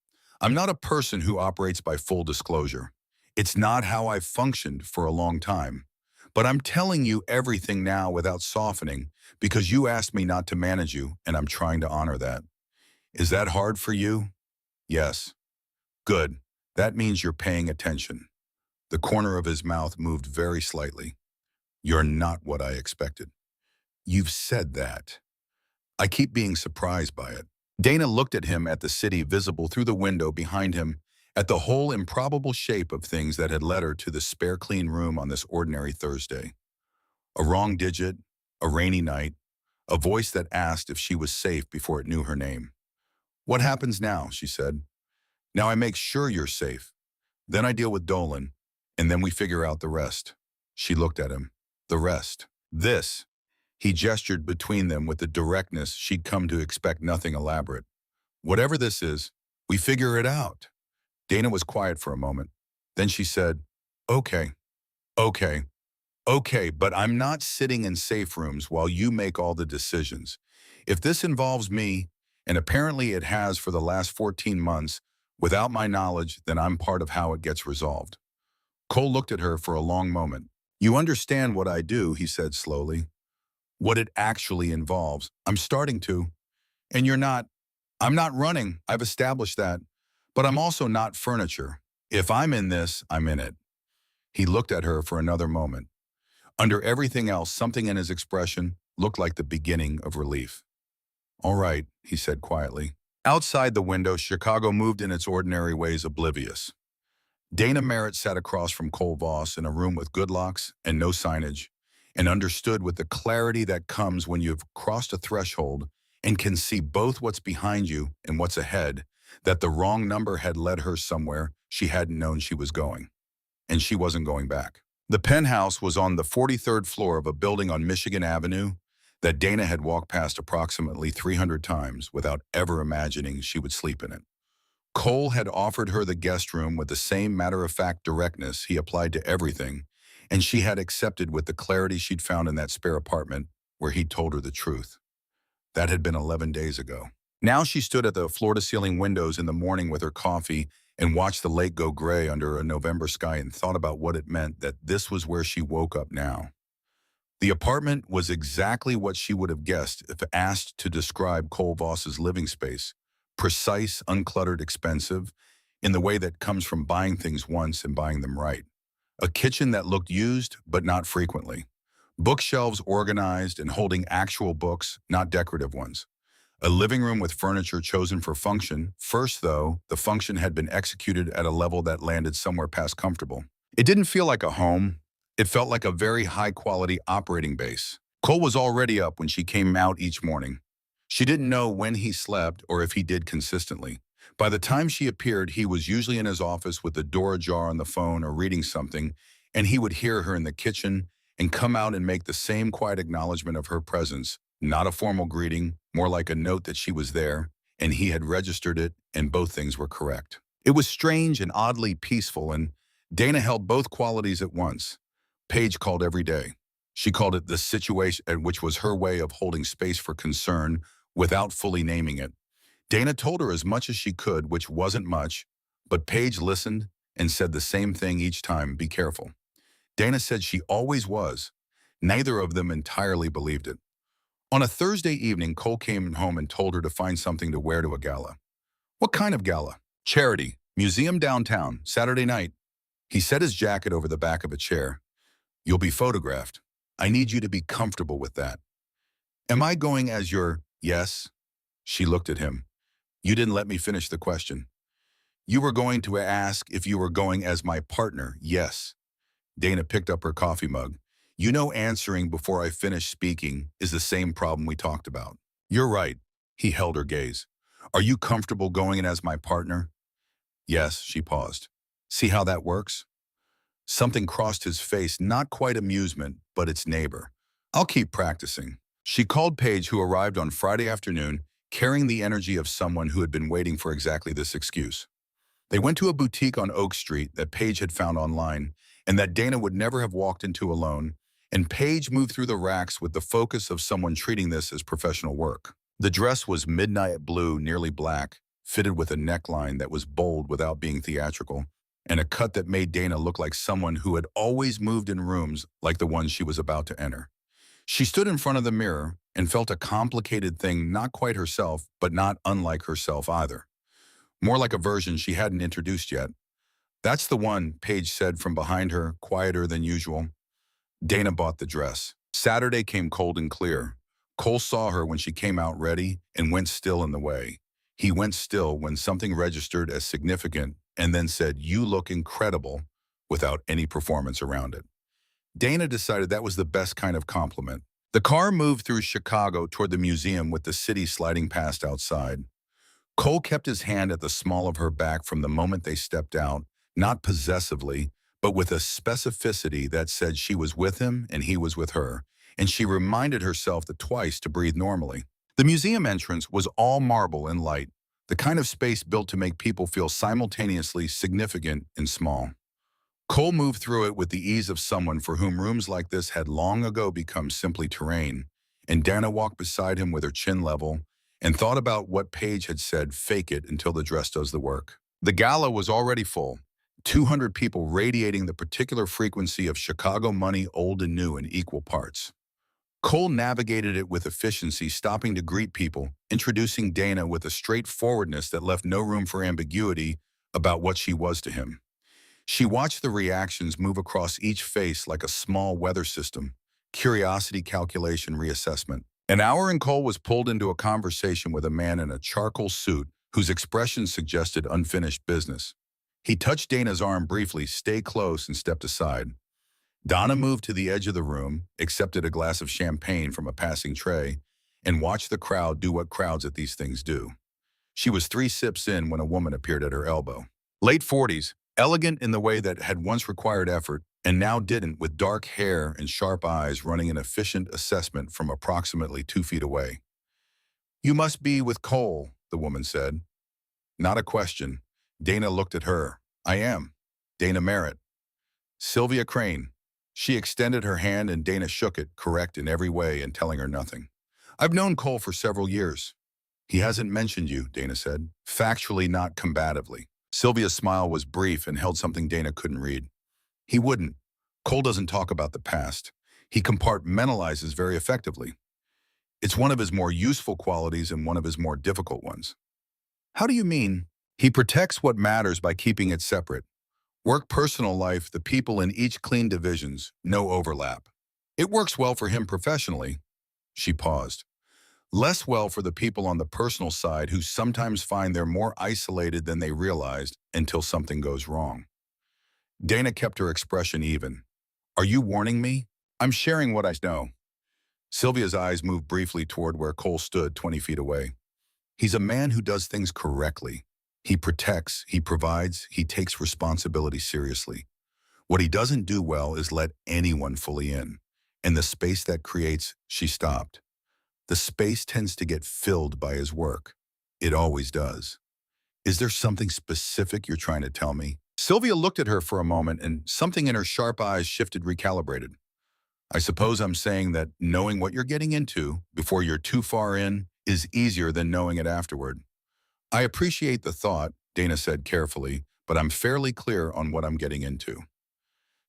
I'm not a person who operates by full disclosure. It's not how I've functioned for a long time. But I'm telling you everything now without softening because you asked me not to manage you, and I'm trying to honor that. Is that hard for you? Yes. Good. That means you're paying attention. The corner of his mouth moved very slightly. You're not what I expected. You've said that. I keep being surprised by it. Dana looked at him, at the city visible through the window behind him, at the whole improbable shape of things that had led her to the spare clean room on this ordinary Thursday. A wrong digit, a rainy night, a voice that asked if she was safe before it knew her name. What happens now? She said. Now I make sure you're safe. Then I deal with Dolan, and then we figure out the rest. She looked at him. The rest. This. He gestured between them with the directness she'd come to expect, nothing elaborate. Whatever this is, we figure it out. Dana was quiet for a moment. Then she said, okay, but I'm not sitting in safe rooms while you make all the decisions. If this involves me, and apparently it has for the last 14 months, without my knowledge, then I'm part of how it gets resolved. Cole looked at her for a long moment. You understand what I do, he said slowly. What it actually involves. I'm starting to. And you're not. I'm not running. I've established that. But I'm also not furniture. If I'm in this, I'm in it. He looked at her for another moment. Under everything else, something in his expression looked like the beginning of relief. All right, he said quietly. Outside the window, Chicago moved in its ordinary ways, oblivious. Dana Merritt sat across from Cole Voss in a room with good locks and no signage, and understood with the clarity that comes when you've crossed a threshold and can see both what's behind you and what's ahead, that the wrong number had led her somewhere she hadn't known she was going. And she wasn't going back. The penthouse was on the 43rd floor of a building on Michigan Avenue that Dana had walked past approximately 300 times without ever imagining she would sleep in it. Cole had offered her the guest room with the same matter-of-fact directness he applied to everything, and she had accepted with the clarity she'd found in that spare apartment where he'd told her the truth. That had been 11 days ago. Now she stood at the floor-to-ceiling windows in the morning with her coffee and watched the lake go gray under a November sky and thought about what it meant that this was where she woke up now. The apartment was exactly what she would have guessed if asked to describe Cole Voss's living space. Precise, uncluttered, expensive, in the way that comes from buying things once and buying them right. A kitchen that looked used, but not frequently. Bookshelves organized and holding actual books, not decorative ones. A living room with furniture chosen for function. First, though, the function had been executed at a level that landed somewhere past comfortable. It didn't feel like a home. It felt like a very high-quality operating base. Cole was already up when she came out each morning. She didn't know when he slept or if he did consistently. By the time she appeared, he was usually in his office with the door ajar on the phone or reading something, and he would hear her in the kitchen and come out and make the same quiet acknowledgement of her presence, not a formal greeting, more like a note that she was there, and he had registered it, and both things were correct. It was strange and oddly peaceful, and Dana held both qualities at once. Paige called every day. She called it the situation, which was her way of holding space for concern without fully naming it. Dana told her as much as she could, which wasn't much, but Paige listened and said the same thing each time, be careful. Dana said she always was. Neither of them entirely believed it. On a Thursday evening, Cole came home and told her to find something to wear to a gala. What kind of gala? Charity. Museum downtown. Saturday night. He set his jacket over the back of a chair. You'll be photographed. I need you to be comfortable with that. Am I going as your, yes? She looked at him. You didn't let me finish the question. You were going to ask if you were going as my partner, yes. Dana picked up her coffee mug. You know, answering before I finish speaking is the same problem we talked about. You're right. He held her gaze. Are you comfortable going in as my partner? Yes, she paused. See how that works? Something crossed his face, not quite amusement, but its neighbor. I'll keep practicing. She called Paige, who arrived on Friday afternoon, carrying the energy of someone who had been waiting for exactly this excuse. They went to a boutique on Oak Street that Paige had found online and that Dana would never have walked into alone, and Paige moved through the racks with the focus of someone treating this as professional work. The dress was midnight blue, nearly black, fitted with a neckline that was bold without being theatrical, and a cut that made Dana look like someone who had always moved in rooms like the one she was about to enter. She stood in front of the mirror and felt a complicated thing, not quite herself, but not unlike herself either. More like a version she hadn't introduced yet. That's the one, Paige said from behind her, quieter than usual. Dana bought the dress. Saturday came cold and clear. Cole saw her when she came out ready and went still in the way. He went still when something registered as significant and then said, "You look incredible," without any performance around it. Dana decided that was the best kind of compliment. The car moved through Chicago toward the museum with the city sliding past outside. Cole kept his hand at the small of her back from the moment they stepped out, not possessively, but with a specificity that said she was with him and he was with her, and she reminded herself that twice to breathe normally. The museum entrance was all marble and light, the kind of space built to make people feel simultaneously significant and small. Cole moved through it with the ease of someone for whom rooms like this had long ago become simply terrain, and Dana walked beside him with her chin level and thought about what Paige had said, fake it until the dress does the work. The gala was already full, 200 people radiating the particular frequency of Chicago money, old and new, in equal parts. Cole navigated it with efficiency, stopping to greet people, introducing Dana with a straightforwardness that left no room for ambiguity about what she was to him. She watched the reactions move across each face like a small weather system, curiosity, calculation, reassessment. An hour and Cole was pulled into a conversation with a man in a charcoal suit whose expression suggested unfinished business. He touched Dana's arm briefly, stay close, and stepped aside. Donna moved to the edge of the room, accepted a glass of champagne from a passing tray, and watched the crowd do what crowds at these things do. She was 3 sips in when a woman appeared at her elbow. Late 40s, elegant in the way that had once required effort and now didn't, with dark hair and sharp eyes running an efficient assessment from approximately 2 feet away. "You must be with Cole," the woman said. Not a question. Dana looked at her. "I am. Dana Merritt." "Sylvia Crane." She extended her hand and Dana shook it, correct in every way and telling her nothing. "I've known Cole for several years." "He hasn't mentioned you," Dana said. Factually, not combatively. Sylvia's smile was brief and held something Dana couldn't read. He wouldn't. Cole doesn't talk about the past. He compartmentalizes very effectively. It's one of his more useful qualities and one of his more difficult ones. How do you mean? He protects what matters by keeping it separate. Work, personal life, the people in each clean divisions, no overlap. It works well for him professionally. She paused. Less well for the people on the personal side who sometimes find they're more isolated than they realized until something goes wrong. Dana kept her expression even. Are you warning me? I'm sharing what I know. Sylvia's eyes moved briefly toward where Cole stood 20 feet away. He's a man who does things correctly. He protects, he provides, he takes responsibility seriously. What he doesn't do well is let anyone fully in. And the space that creates, she stopped. The space tends to get filled by his work. It always does. Is there something specific you're trying to tell me? Sylvia looked at her for a moment and something in her sharp eyes shifted, recalibrated. I suppose I'm saying that knowing what you're getting into before you're too far in is easier than knowing it afterward. I appreciate the thought, Dana said carefully, but I'm fairly clear on what I'm getting into.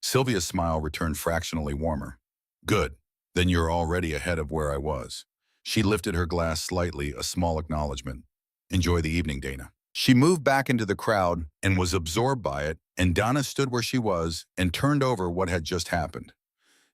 Sylvia's smile returned fractionally warmer. Good, then you're already ahead of where I was. She lifted her glass slightly, a small acknowledgement. Enjoy the evening, Dana. She moved back into the crowd and was absorbed by it, and Donna stood where she was and turned over what had just happened.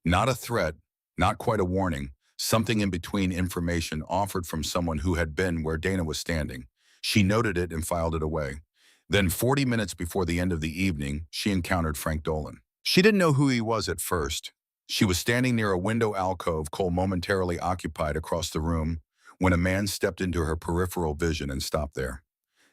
Not a threat, not quite a warning, something in between, information offered from someone who had been where Dana was standing. She noted it and filed it away. Then 40 minutes before the end of the evening, she encountered Frank Dolan. She didn't know who he was at first. She was standing near a window alcove Cole momentarily occupied across the room when a man stepped into her peripheral vision and stopped there.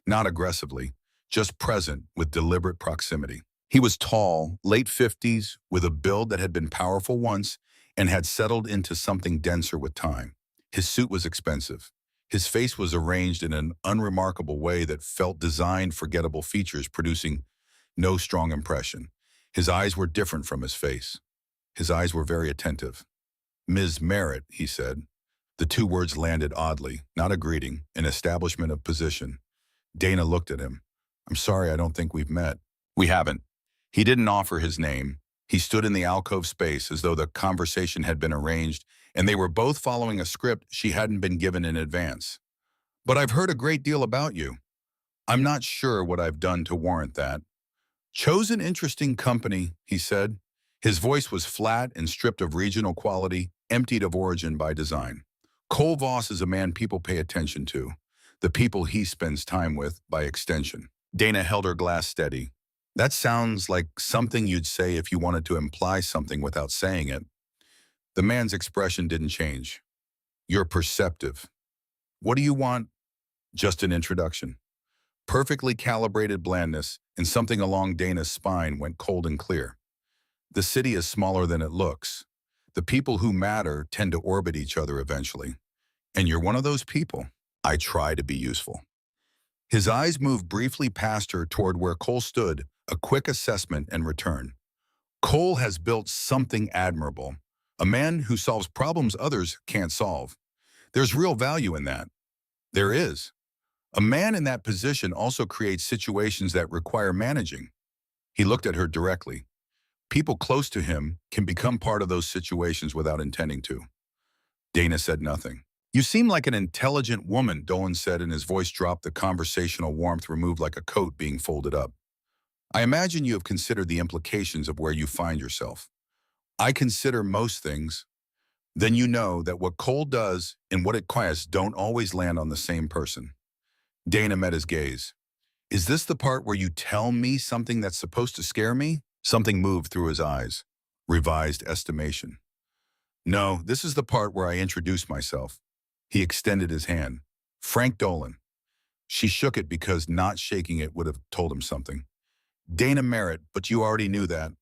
Not aggressively, just present with deliberate proximity. He was tall, late 50s, with a build that had been powerful once and had settled into something denser with time. His suit was expensive. His face was arranged in an unremarkable way that felt designed forgettable features, producing no strong impression. His eyes were different from his face. His eyes were very attentive. Ms. Merritt, he said. The two words landed oddly, not a greeting, an establishment of position. Dana looked at him. I'm sorry, I don't think we've met. We haven't. He didn't offer his name. He stood in the alcove space as though the conversation had been arranged, and they were both following a script she hadn't been given in advance. But I've heard a great deal about you. I'm not sure what I've done to warrant that. Chosen interesting company, he said. His voice was flat and stripped of regional quality, emptied of origin by design. Cole Voss is a man people pay attention to, the people he spends time with, by extension. Dana held her glass steady. That sounds like something you'd say if you wanted to imply something without saying it. The man's expression didn't change. You're perceptive. What do you want? Just an introduction. Perfectly calibrated blandness, and something along Dana's spine went cold and clear. The city is smaller than it looks. The people who matter tend to orbit each other eventually. And you're one of those people. I try to be useful. His eyes moved briefly past her toward where Cole stood, a quick assessment and return. Cole has built something admirable, a man who solves problems others can't solve. There's real value in that. There is. A man in that position also creates situations that require managing. He looked at her directly. People close to him can become part of those situations without intending to. Dana said nothing. You seem like an intelligent woman, Dolan said, and his voice dropped, the conversational warmth removed like a coat being folded up. I imagine you have considered the implications of where you find yourself. I consider most things. Then you know that what Cole does and what it requires don't always land on the same person. Dana met his gaze. Is this the part where you tell me something that's supposed to scare me? Something moved through his eyes. Revised estimation. No, this is the part where I introduce myself. He extended his hand. Frank Dolan. She shook it because not shaking it would have told him something. Dana Merritt, but you already knew that.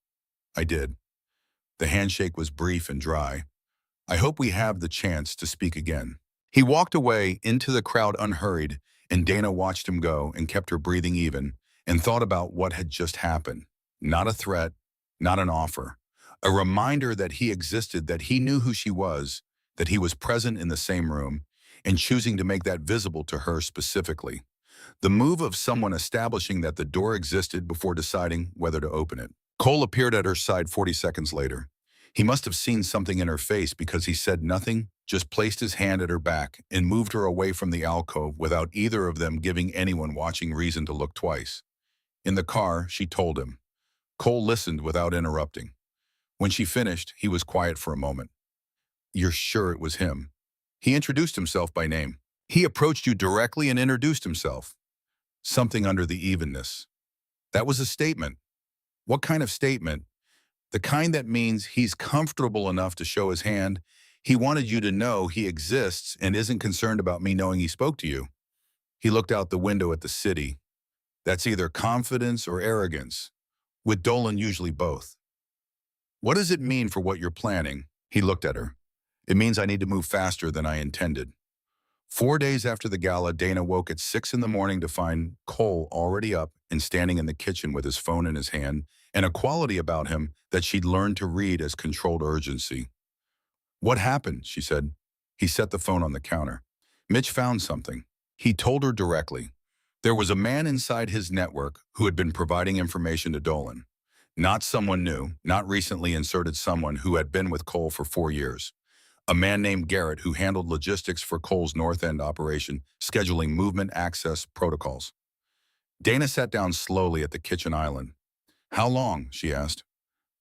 I did. The handshake was brief and dry. I hope we have the chance to speak again. He walked away into the crowd unhurried, and Dana watched him go and kept her breathing even and thought about what had just happened. Not a threat, not an offer. A reminder that he existed, that he knew who she was, that he was present in the same room, and choosing to make that visible to her specifically. The move of someone establishing that the door existed before deciding whether to open it. Cole appeared at her side 40 seconds later. He must have seen something in her face because he said nothing, just placed his hand at her back and moved her away from the alcove without either of them giving anyone watching reason to look twice. In the car, she told him. Cole listened without interrupting. When she finished, he was quiet for a moment. "You're sure it was him?" He introduced himself by name. "He approached you directly and introduced himself." Something under the evenness. That was a statement. What kind of statement? The kind that means he's comfortable enough to show his hand. He wanted you to know he exists and isn't concerned about me knowing he spoke to you. He looked out the window at the city. That's either confidence or arrogance. With Dolan, usually both. "What does it mean for what you're planning?" He looked at her. "It means I need to move faster than I intended." 4 days after the gala, Dana woke at 6 in the morning to find Cole already up and standing in the kitchen with his phone in his hand, and a quality about him that she'd learned to read as controlled urgency. "What happened?" she said. He set the phone on the counter. "Mitch found something." He told her directly. There was a man inside his network who had been providing information to Dolan. Not someone new, not recently inserted someone who had been with Cole for 4 years. A man named Garrett who handled logistics for Cole's North End operation, scheduling movement access protocols. Dana sat down slowly at the kitchen island. "How long?" she asked.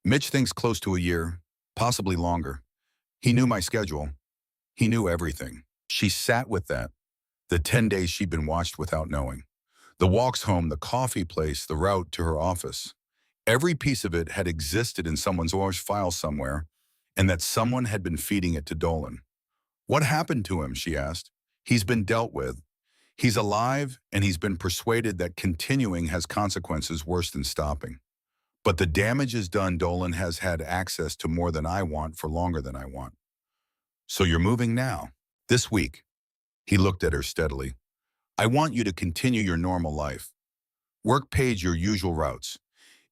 "Mitch thinks close to a year, possibly longer. He knew my schedule. He knew everything." She sat with that. The 10 days she'd been watched without knowing. The walks home, the coffee place, the route to her office. Every piece of it had existed in someone's orange file somewhere, and that someone had been feeding it to Dolan. "What happened to him?" she asked. "He's been dealt with. He's alive, and he's been persuaded that continuing has consequences worse than stopping. But the damage is done. Dolan has had access to more than I want for longer than I want." "So you're moving now?" "This week." He looked at her steadily. "I want you to continue your normal life. Work paid your usual routes.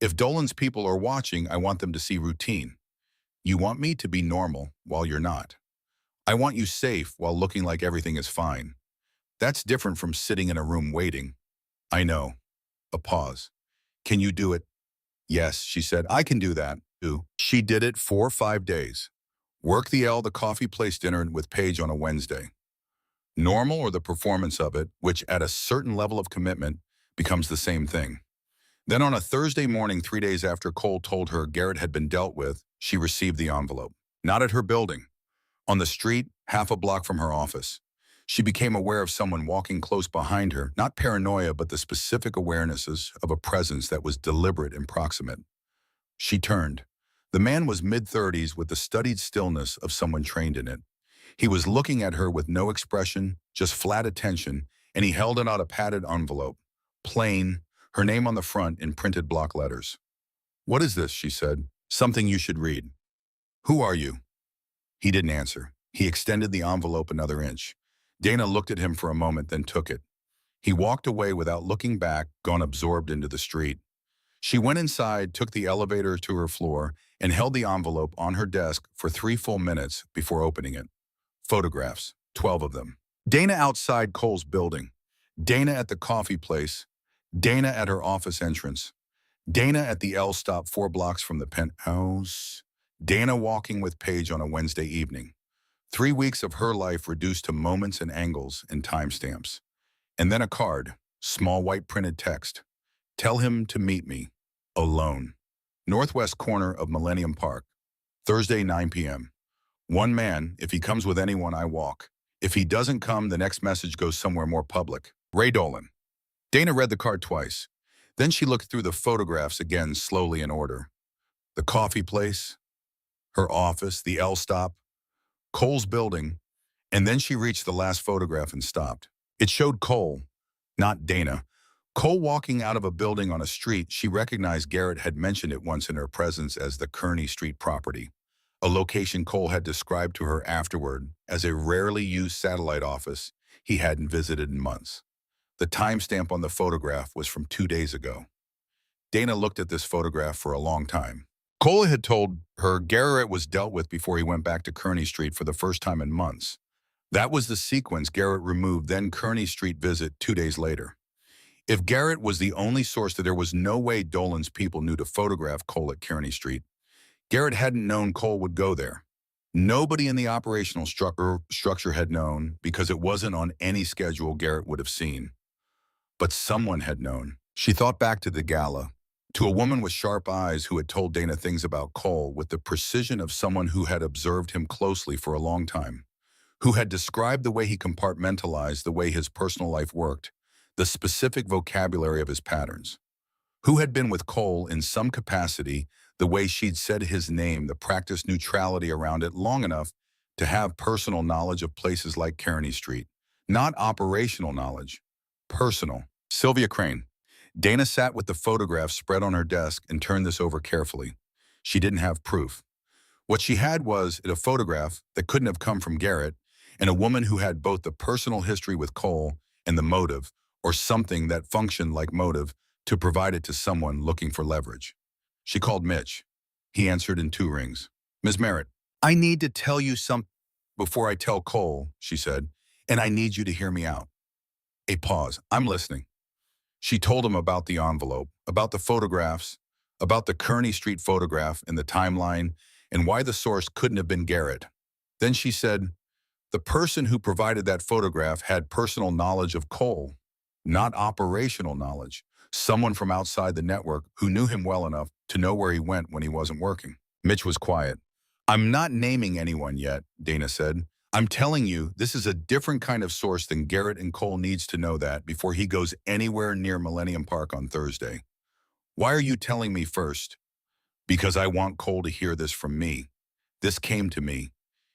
If Dolan's people are watching, I want them to see routine. You want me to be normal while you're not. I want you safe while looking like everything is fine. That's different from sitting in a room waiting." "I know." A pause. "Can you do it?" "Yes," she said. "I can do that, too." She did it 4 or 5 days. Work the coffee place dinner with Paige on a Wednesday. Normal or the performance of it, which at a certain level of commitment becomes the same thing. Then on a Thursday morning, 3 days after Cole told her Garrett had been dealt with, she received the envelope. Not at her building. On the street, half a block from her office. She became aware of someone walking close behind her, not paranoia, but the specific awarenesses of a presence that was deliberate and proximate. She turned. The man was mid-30s with the studied stillness of someone trained in it. He was looking at her with no expression, just flat attention, and he held out a padded envelope. Plain, her name on the front in printed block letters. "What is this?" she said. "Something you should read." "Who are you?" He didn't answer. He extended the envelope another inch. Dana looked at him for a moment, then took it. He walked away without looking back, gone absorbed into the street. She went inside, took the elevator to her floor, and held the envelope on her desk for 3 full minutes before opening it. Photographs, 12 of them. Dana outside Cole's building. Dana at the coffee place. Dana at her office entrance. Dana at the L stop 4 blocks from the penthouse. Dana walking with Paige on a Wednesday evening. 3 weeks of her life reduced to moments and angles and timestamps. And then a card, small white printed text. "Tell him to meet me. Alone. Northwest corner of Millennium Park. Thursday, 9 p.m. One man, if he comes with anyone, I walk. If he doesn't come, the next message goes somewhere more public. Ray Dolan." Dana read the card twice. Then she looked through the photographs again, slowly in order. The coffee place, her office, the L stop, Cole's building, and then she reached the last photograph and stopped. It showed Cole, not Dana. Cole walking out of a building on a street. She recognized Garrett had mentioned it once in her presence as the Kearney Street property, a location Cole had described to her afterward as a rarely used satellite office he hadn't visited in months. The timestamp on the photograph was from 2 days ago. Dana looked at this photograph for a long time. Cole had told her Garrett was dealt with before he went back to Kearney Street for the first time in months. That was the sequence Garrett removed, then Kearney Street visit 2 days later. If Garrett was the only source, that there was no way Dolan's people knew to photograph Cole at Kearney Street. Garrett hadn't known Cole would go there. Nobody in the operational structure had known because it wasn't on any schedule Garrett would have seen. But someone had known. She thought back to the gala, to a woman with sharp eyes who had told Dana things about Cole with the precision of someone who had observed him closely for a long time, who had described the way he compartmentalized, the way his personal life worked, the specific vocabulary of his patterns, who had been with Cole in some capacity, the way she'd said his name, the practiced neutrality around it long enough to have personal knowledge of places like Kearney Street. Not operational knowledge, personal. Sylvia Crane. Dana sat with the photograph spread on her desk and turned this over carefully. She didn't have proof. What she had was a photograph that couldn't have come from Garrett, and a woman who had both the personal history with Cole and the motive, or something that functioned like motive, to provide it to someone looking for leverage. She called Mitch. He answered in 2 rings. Ms. Merritt, I need to tell you something before I tell Cole, she said, and I need you to hear me out. A pause. I'm listening. She told him about the envelope, about the photographs, about the Kearney Street photograph and the timeline, and why the source couldn't have been Garrett. Then she said, the person who provided that photograph had personal knowledge of Cole, not operational knowledge. Someone from outside the network who knew him well enough to know where he went when he wasn't working. Mitch was quiet. I'm not naming anyone yet, Dana said. I'm telling you, this is a different kind of source than Garrett, and Cole needs to know that before he goes anywhere near Millennium Park on Thursday. Why are you telling me first? Because I want Cole to hear this from me. This came to me.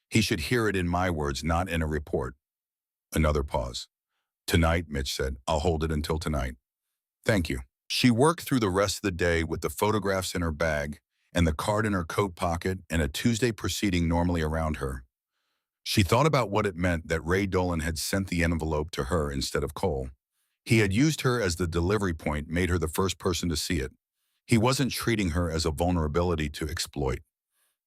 He should hear it in my words, not in a report. Another pause. Tonight, Mitch said. I'll hold it until tonight. Thank you. She worked through the rest of the day with the photographs in her bag and the card in her coat pocket and a Tuesday proceeding normally around her. She thought about what it meant that Ray Dolan had sent the envelope to her instead of Cole. He had used her as the delivery point, made her the first person to see it. He wasn't treating her as a vulnerability to exploit.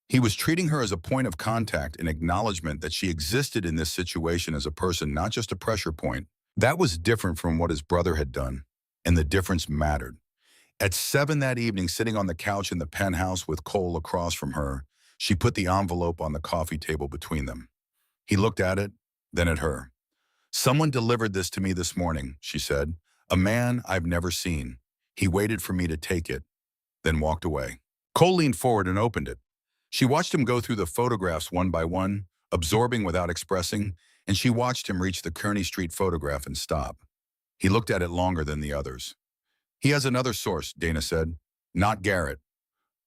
He was treating her as a point of contact, an acknowledgement that she existed in this situation as a person, not just a pressure point. That was different from what his brother had done, and the difference mattered. At 7 that evening, sitting on the couch in the penthouse with Cole across from her, she put the envelope on the coffee table between them. He looked at it, then at her. Someone delivered this to me this morning, she said. A man I've never seen. He waited for me to take it, then walked away. Cole leaned forward and opened it. She watched him go through the photographs one by one, absorbing without expressing, and she watched him reach the Kearney Street photograph and stop. He looked at it longer than the others. He has another source, Dana said. Not Garrett.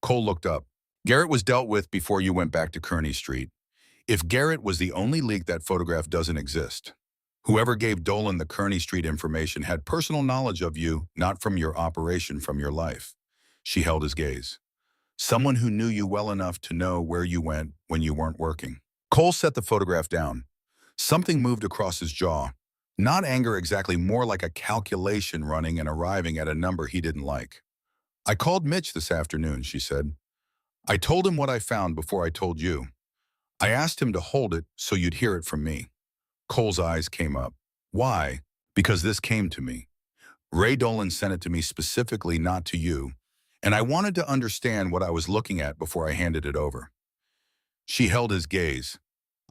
Cole looked up. Garrett was dealt with before you went back to Kearney Street. If Garrett was the only leak, that photograph doesn't exist. Whoever gave Dolan the Kearney Street information had personal knowledge of you, not from your operation, from your life. She held his gaze. Someone who knew you well enough to know where you went when you weren't working. Cole set the photograph down. Something moved across his jaw. Not anger exactly, more like a calculation running and arriving at a number he didn't like. I called Mitch this afternoon, she said. I told him what I found before I told you. I asked him to hold it so you'd hear it from me. Cole's eyes came up. Why? Because this came to me. Ray Dolan sent it to me specifically, not to you, and I wanted to understand what I was looking at before I handed it over. She held his gaze.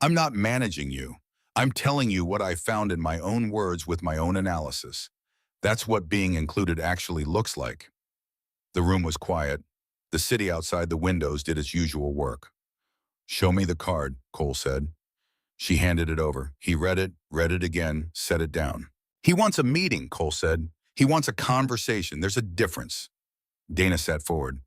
I'm not managing you. I'm telling you what I found in my own words with my own analysis. That's what being included actually looks like. The room was quiet. The city outside the windows did its usual work. Show me the card, Cole said. She handed it over. He read it again, set it down. He wants a meeting, Cole said. He wants a conversation. There's a difference. Dana sat forward.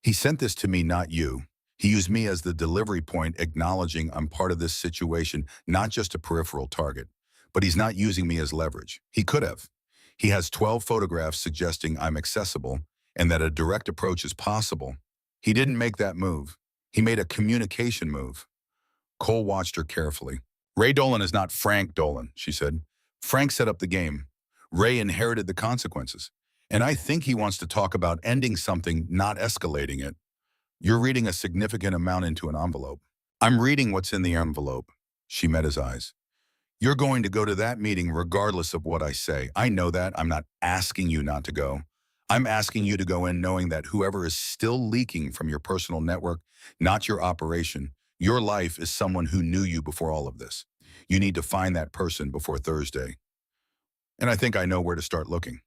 He sent this to me, not you. He used me as the delivery point, acknowledging I'm part of this situation, not just a peripheral target. But he's not using me as leverage. He could have. He has 12 photographs suggesting I'm accessible and that a direct approach is possible. He didn't make that move. He made a communication move. Cole watched her carefully. Ray Dolan is not Frank Dolan, she said. Frank set up the game. Ray inherited the consequences. And I think he wants to talk about ending something, not escalating it. You're reading a significant amount into an envelope. I'm reading what's in the envelope. She met his eyes. You're going to go to that meeting regardless of what I say. I know that. I'm not asking you not to go. I'm asking you to go in knowing that whoever is still leaking from your personal network, not your operation, your life is someone who knew you before all of this. You need to find that person before Thursday. And I think I know where to start looking.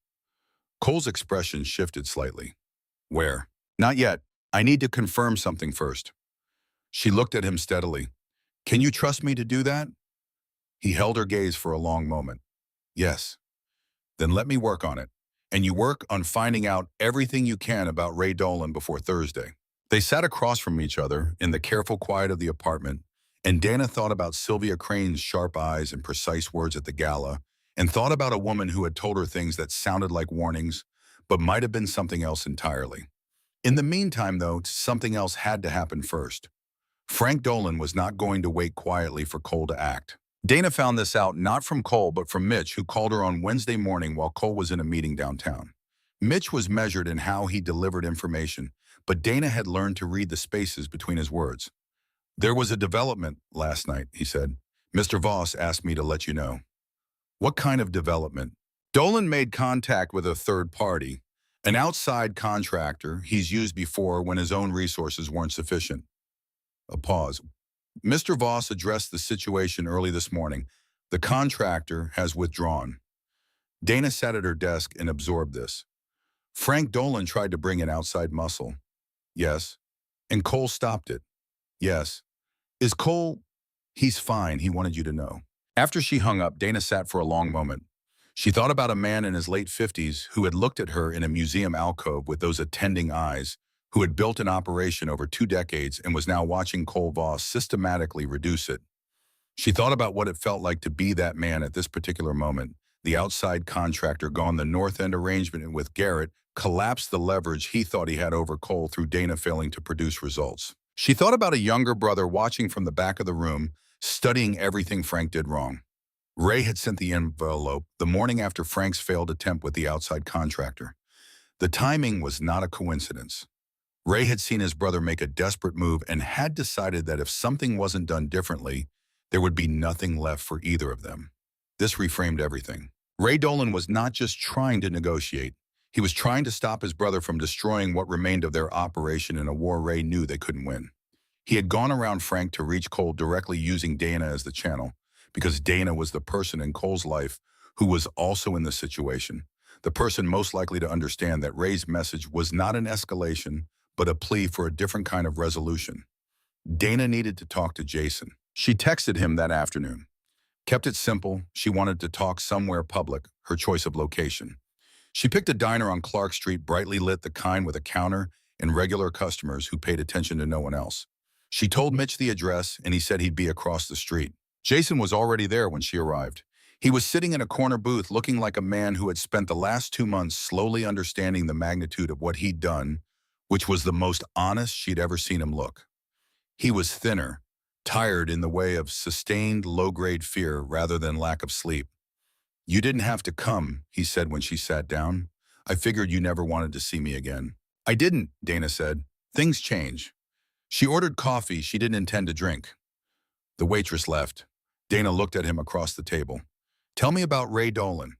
Cole's expression shifted slightly. Where? Not yet. I need to confirm something first. She looked at him steadily. Can you trust me to do that? He held her gaze for a long moment. Yes. Then let me work on it. And you work on finding out everything you can about Ray Dolan before Thursday. They sat across from each other in the careful quiet of the apartment, and Dana thought about Sylvia Crane's sharp eyes and precise words at the gala, and thought about a woman who had told her things that sounded like warnings, but might have been something else entirely. In the meantime, though, something else had to happen first. Frank Dolan was not going to wait quietly for Cole to act. Dana found this out not from Cole, but from Mitch, who called her on Wednesday morning while Cole was in a meeting downtown. Mitch was measured in how he delivered information, but Dana had learned to read the spaces between his words. There was a development last night, he said. Mr. Voss asked me to let you know. What kind of development? Dolan made contact with a third party, an outside contractor he's used before when his own resources weren't sufficient. A pause. Mr. Voss addressed the situation early this morning. The contractor has withdrawn. Dana sat at her desk and absorbed this. Frank Dolan tried to bring in outside muscle. Yes. And Cole stopped it. Yes. Is Cole? He's fine, he wanted you to know. After she hung up, Dana sat for a long moment. She thought about a man in his late 50s who had looked at her in a museum alcove with those attending eyes, who had built an operation over 2 decades and was now watching Cole Voss systematically reduce it. She thought about what it felt like to be that man at this particular moment. The outside contractor gone, the North End arrangement with Garrett collapsed the leverage he thought he had over Cole through Dana failing to produce results. She thought about a younger brother watching from the back of the room, studying everything Frank did wrong. Ray had sent the envelope the morning after Frank's failed attempt with the outside contractor. The timing was not a coincidence. Ray had seen his brother make a desperate move and had decided that if something wasn't done differently, there would be nothing left for either of them. This reframed everything. Ray Dolan was not just trying to negotiate. He was trying to stop his brother from destroying what remained of their operation in a war Ray knew they couldn't win. He had gone around Frank to reach Cole directly using Dana as the channel, because Dana was the person in Cole's life who was also in the situation, the person most likely to understand that Ray's message was not an escalation, but a plea for a different kind of resolution. Dana needed to talk to Jason. She texted him that afternoon. Kept it simple, she wanted to talk somewhere public, her choice of location. She picked a diner on Clark Street, brightly lit, the kind with a counter and regular customers who paid attention to no one else. She told Mitch the address, and he said he'd be across the street. Jason was already there when she arrived. He was sitting in a corner booth looking like a man who had spent the last 2 months slowly understanding the magnitude of what he'd done, which was the most honest she'd ever seen him look. He was thinner, tired in the way of sustained low-grade fear rather than lack of sleep. You didn't have to come, he said when she sat down. I figured you never wanted to see me again. I didn't, Dana said. Things change. She ordered coffee she didn't intend to drink. The waitress left. Dana looked at him across the table. Tell me about Ray Dolan.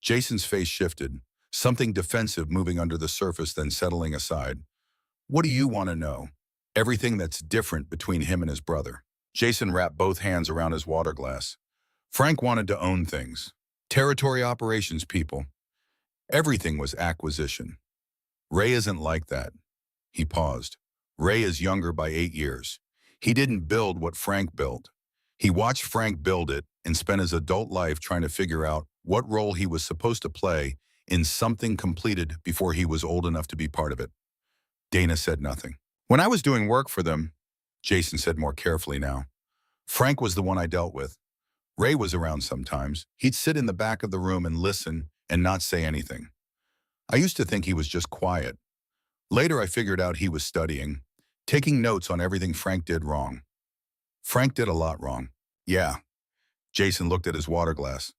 Jason's face shifted, something defensive moving under the surface then settling aside. What do you want to know? Everything that's different between him and his brother. Jason wrapped both hands around his water glass. Frank wanted to own things. Territory operations people. Everything was acquisition. Ray isn't like that. He paused. Ray is younger by 8 years. He didn't build what Frank built. He watched Frank build it and spent his adult life trying to figure out what role he was supposed to play in something completed before he was old enough to be part of it. Dana said nothing. When I was doing work for them, Jason said more carefully now, Frank was the one I dealt with. Ray was around sometimes. He'd sit in the back of the room and listen and not say anything. I used to think he was just quiet. Later I figured out he was studying, taking notes on everything Frank did wrong. Frank did a lot wrong. Yeah. Jason looked at his water glass.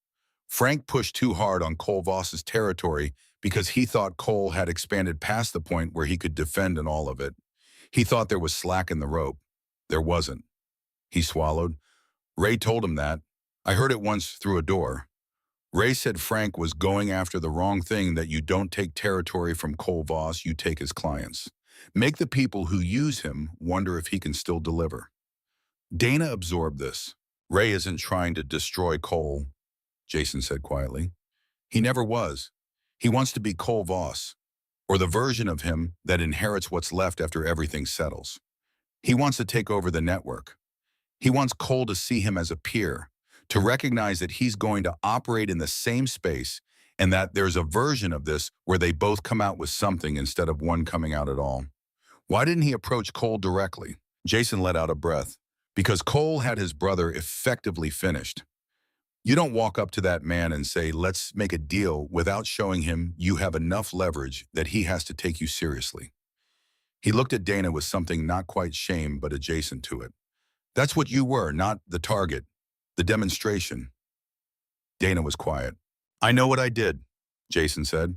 Frank pushed too hard on Cole Voss's territory because he thought Cole had expanded past the point where he could defend in all of it. He thought there was slack in the rope. There wasn't. He swallowed. Ray told him that. I heard it once through a door. Ray said Frank was going after the wrong thing, that you don't take territory from Cole Voss, you take his clients. Make the people who use him wonder if he can still deliver. Dana absorbed this. Ray isn't trying to destroy Cole, Jason said quietly. He never was. He wants to be Cole Voss, or the version of him that inherits what's left after everything settles. He wants to take over the network. He wants Cole to see him as a peer, to recognize that he's going to operate in the same space and that there's a version of this where they both come out with something instead of one coming out at all. Why didn't he approach Cole directly? Jason let out a breath. Because Cole had his brother effectively finished. You don't walk up to that man and say, let's make a deal, without showing him you have enough leverage that he has to take you seriously. He looked at Dana with something not quite shame but adjacent to it. That's what you were, not the target, the demonstration. Dana was quiet. I know what I did, Jason said.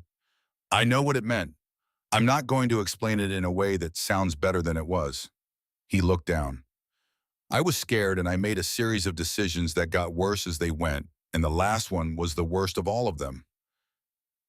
I know what it meant. I'm not going to explain it in a way that sounds better than it was. He looked down. I was scared and I made a series of decisions that got worse as they went, and the last one was the worst of all of them.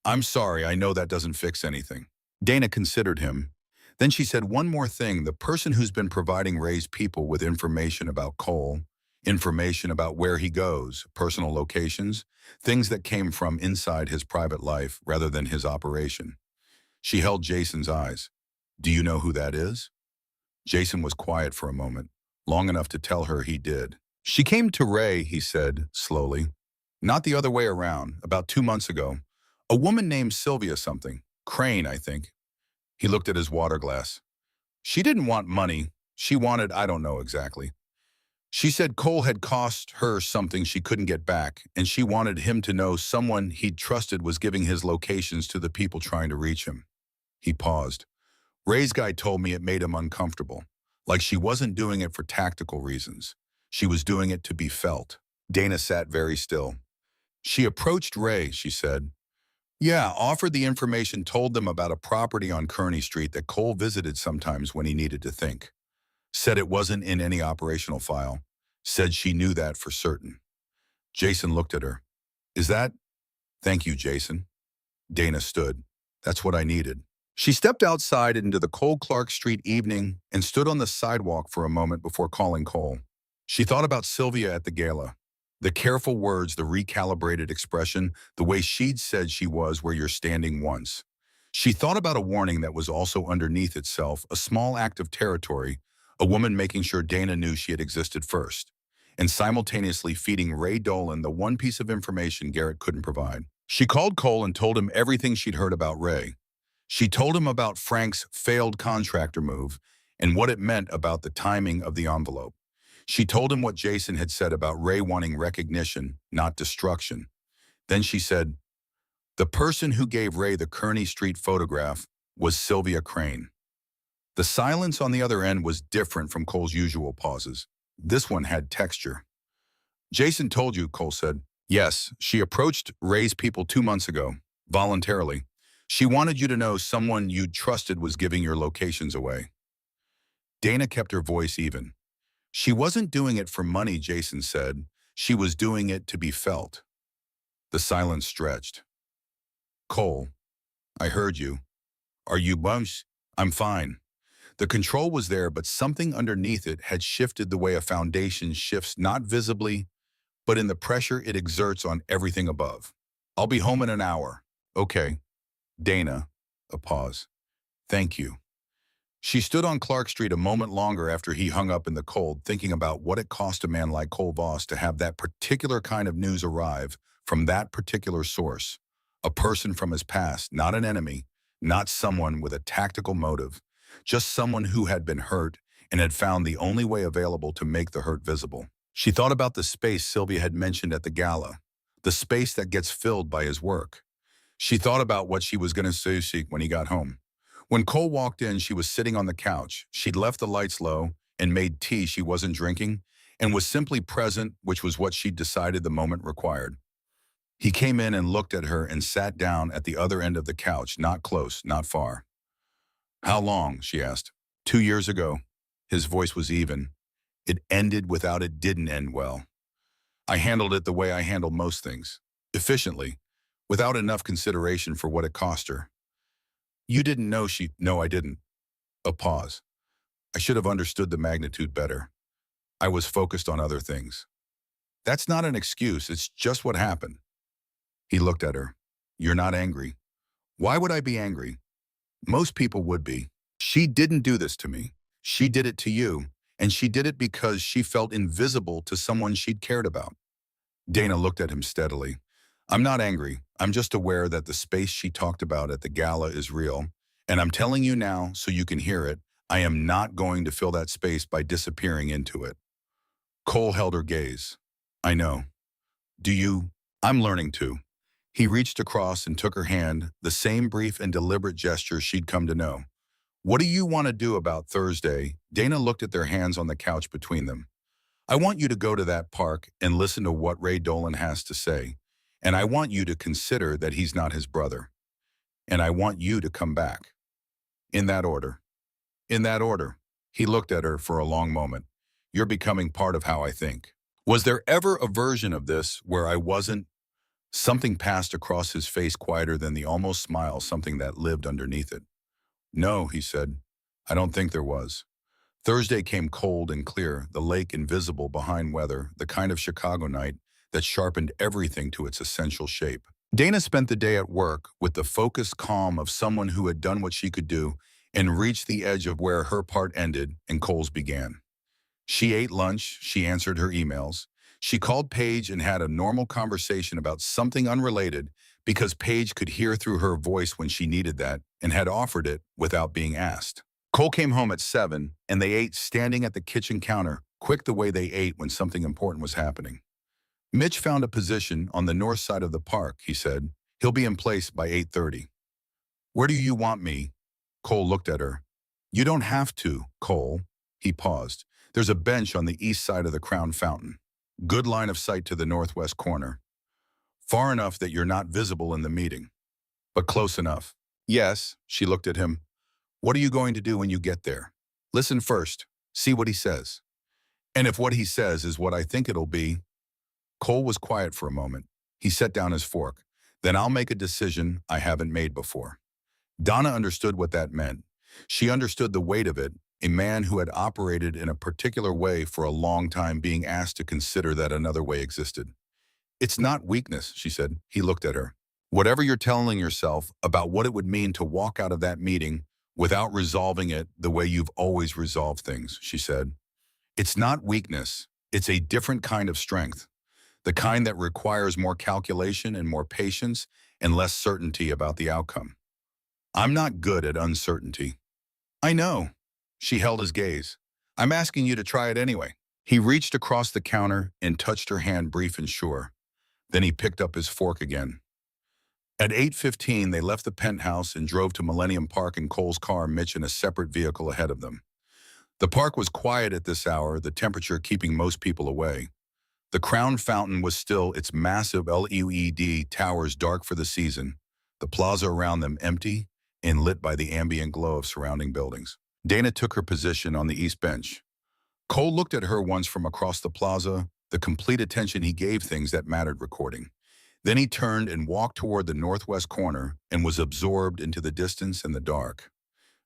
I'm sorry, I know that doesn't fix anything. Dana considered him. Then she said one more thing. The person who's been providing Ray's people with information about Cole, information about where he goes, personal locations, things that came from inside his private life rather than his operation. She held Jason's eyes. Do you know who that is? Jason was quiet for a moment, long enough to tell her he did. She came to Ray, he said, slowly. Not the other way around, about 2 months ago. A woman named Sylvia something. Crane, I think. He looked at his water glass. She didn't want money. She wanted, I don't know exactly. She said Cole had cost her something she couldn't get back, and she wanted him to know someone he'd trusted was giving his locations to the people trying to reach him. He paused. Ray's guy told me it made him uncomfortable, like she wasn't doing it for tactical reasons. She was doing it to be felt. Dana sat very still. She approached Ray, she said. Yeah, offered the information, told them about a property on Kearney Street that Cole visited sometimes when he needed to think. Said it wasn't in any operational file. Said she knew that for certain. Jason looked at her. Is that? Thank you, Jason. Dana stood. That's what I needed. She stepped outside into the cold Clark Street evening and stood on the sidewalk for a moment before calling Cole. She thought about Sylvia at the gala. The careful words, the recalibrated expression, the way she'd said she was where you're standing once. She thought about a warning that was also underneath itself, a small act of territory, a woman making sure Dana knew she had existed first, and simultaneously feeding Ray Dolan the one piece of information Garrett couldn't provide. She called Cole and told him everything she'd heard about Ray. She told him about Frank's failed contractor move and what it meant about the timing of the envelope. She told him what Jason had said about Ray wanting recognition, not destruction. Then she said, the person who gave Ray the Kearney Street photograph was Sylvia Crane. The silence on the other end was different from Cole's usual pauses. This one had texture. Jason told you, Cole said. Yes, she approached Ray's people 2 months ago, voluntarily. She wanted you to know someone you trusted was giving your locations away. Dana kept her voice even. She wasn't doing it for money, Jason said. She was doing it to be felt. The silence stretched. Cole, I heard you. Are you bummed? I'm fine. The control was there, but something underneath it had shifted the way a foundation shifts, not visibly, but in the pressure it exerts on everything above. I'll be home in an hour. Okay. Dana, a pause. Thank you. She stood on Clark Street a moment longer after he hung up in the cold, thinking about what it cost a man like Cole Voss to have that particular kind of news arrive from that particular source. A person from his past, not an enemy, not someone with a tactical motive, just someone who had been hurt and had found the only way available to make the hurt visible. She thought about the space Sylvia had mentioned at the gala, the space that gets filled by his work. She thought about what she was going to say when he got home. When Cole walked in, she was sitting on the couch. She'd left the lights low and made tea she wasn't drinking and was simply present, which was what she'd decided the moment required. He came in and looked at her and sat down at the other end of the couch, not close, not far. How long? She asked. 2 years ago. His voice was even. It ended without it didn't end well. I handled it the way I handle most things, efficiently, without enough consideration for what it cost her. You didn't know she— No, I didn't. A pause. I should have understood the magnitude better. I was focused on other things. That's not an excuse, it's just what happened. He looked at her. You're not angry. Why would I be angry? Most people would be. She didn't do this to me. She did it to you, and she did it because she felt invisible to someone she'd cared about. Dana looked at him steadily. I'm not angry. I'm just aware that the space she talked about at the gala is real, and I'm telling you now so you can hear it, I am not going to fill that space by disappearing into it. Cole held her gaze. I know. Do you? I'm learning to. He reached across and took her hand, the same brief and deliberate gesture she'd come to know. What do you want to do about Thursday? Dana looked at their hands on the couch between them. I want you to go to that park and listen to what Ray Dolan has to say. And I want you to consider that he's not his brother. And I want you to come back. In that order. In that order. He looked at her for a long moment. You're becoming part of how I think. Was there ever a version of this where I wasn't? Something passed across his face quieter than the almost smile, something that lived underneath it. No, he said. I don't think there was. Thursday came cold and clear, the lake invisible behind weather, the kind of Chicago night that sharpened everything to its essential shape. Dana spent the day at work with the focused calm of someone who had done what she could do and reached the edge of where her part ended and Cole's began. She ate lunch, she answered her emails. She called Paige and had a normal conversation about something unrelated because Paige could hear through her voice when she needed that and had offered it without being asked. Cole came home at 7, and they ate standing at the kitchen counter, quick the way they ate when something important was happening. Mitch found a position on the north side of the park, he said. He'll be in place by 8:30. Where do you want me? Cole looked at her. You don't have to, Cole. He paused. There's a bench on the east side of the Crown Fountain. Good line of sight to the northwest corner. Far enough that you're not visible in the meeting, but close enough. Yes, she looked at him. What are you going to do when you get there? Listen first. See what he says. And if what he says is what I think it'll be— Cole was quiet for a moment. He set down his fork. Then I'll make a decision I haven't made before. Donna understood what that meant. She understood the weight of it, a man who had operated in a particular way for a long time being asked to consider that another way existed. It's not weakness, she said. He looked at her. Whatever you're telling yourself about what it would mean to walk out of that meeting without resolving it the way you've always resolved things, she said. It's not weakness. It's a different kind of strength. The kind that requires more calculation and more patience and less certainty about the outcome. I'm not good at uncertainty. I know. She held his gaze. I'm asking you to try it anyway. He reached across the counter and touched her hand, brief and sure. Then he picked up his fork again. At 8:15, they left the penthouse and drove to Millennium Park in Cole's car, Mitch in a separate vehicle ahead of them. The park was quiet at this hour, the temperature keeping most people away. The Crown Fountain was still, its massive LED towers dark for the season, the plaza around them empty and lit by the ambient glow of surrounding buildings. Dana took her position on the east bench. Cole looked at her once from across the plaza, the complete attention he gave things that mattered recording. Then he turned and walked toward the northwest corner and was absorbed into the distance and the dark.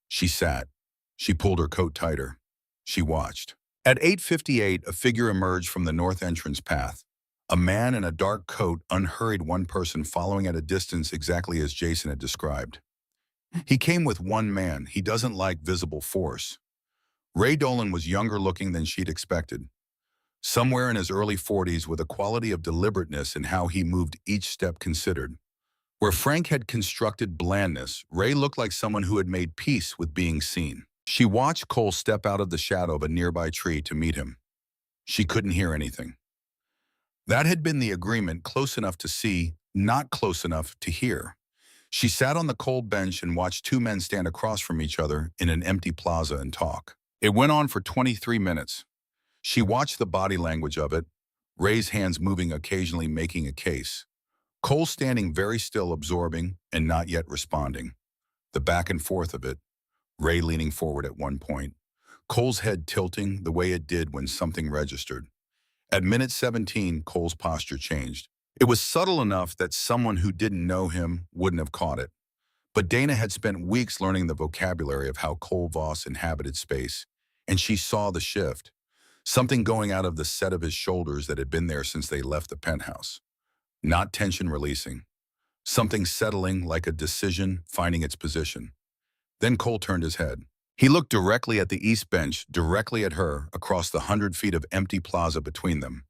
She sat. She pulled her coat tighter. She watched. At 8:58, a figure emerged from the north entrance path. A man in a dark coat unhurried one person following at a distance exactly as Jason had described. He came with one man. He doesn't like visible force. Ray Dolan was younger looking than she'd expected. Somewhere in his early 40s with a quality of deliberateness in how he moved each step considered. Where Frank had constructed blandness, Ray looked like someone who had made peace with being seen. She watched Cole step out of the shadow of a nearby tree to meet him. She couldn't hear anything. That had been the agreement, close enough to see, not close enough to hear. She sat on the cold bench and watched two men stand across from each other in an empty plaza and talk. It went on for 23 minutes. She watched the body language of it, Ray's hands moving occasionally making a case. Cole standing very still, absorbing and not yet responding. The back and forth of it, Ray leaning forward at one point, Cole's head tilting the way it did when something registered. At minute 17, Cole's posture changed. It was subtle enough that someone who didn't know him wouldn't have caught it. But Dana had spent weeks learning the vocabulary of how Cole Voss inhabited space, and she saw the shift. Something going out of the set of his shoulders that had been there since they left the penthouse. Not tension releasing. Something settling like a decision finding its position. Then Cole turned his head. He looked directly at the east bench, directly at her, across the 100 feet of empty plaza between them.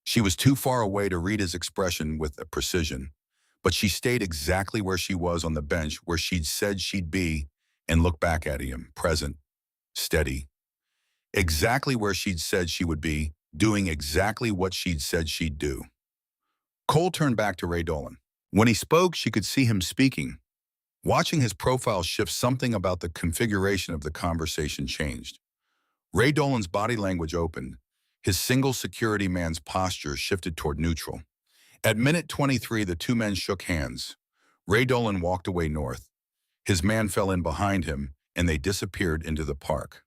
She was too far away to read his expression with a precision, but she stayed exactly where she was on the bench where she'd said she'd be and looked back at him, present, steady. Exactly where she'd said she would be, doing exactly what she'd said she'd do. Cole turned back to Ray Dolan. When he spoke, she could see him speaking. Watching his profile shift, something about the configuration of the conversation changed. Ray Dolan's body language opened. His single security man's posture shifted toward neutral. At minute 23, the two men shook hands. Ray Dolan walked away north. His man fell in behind him, and they disappeared into the park.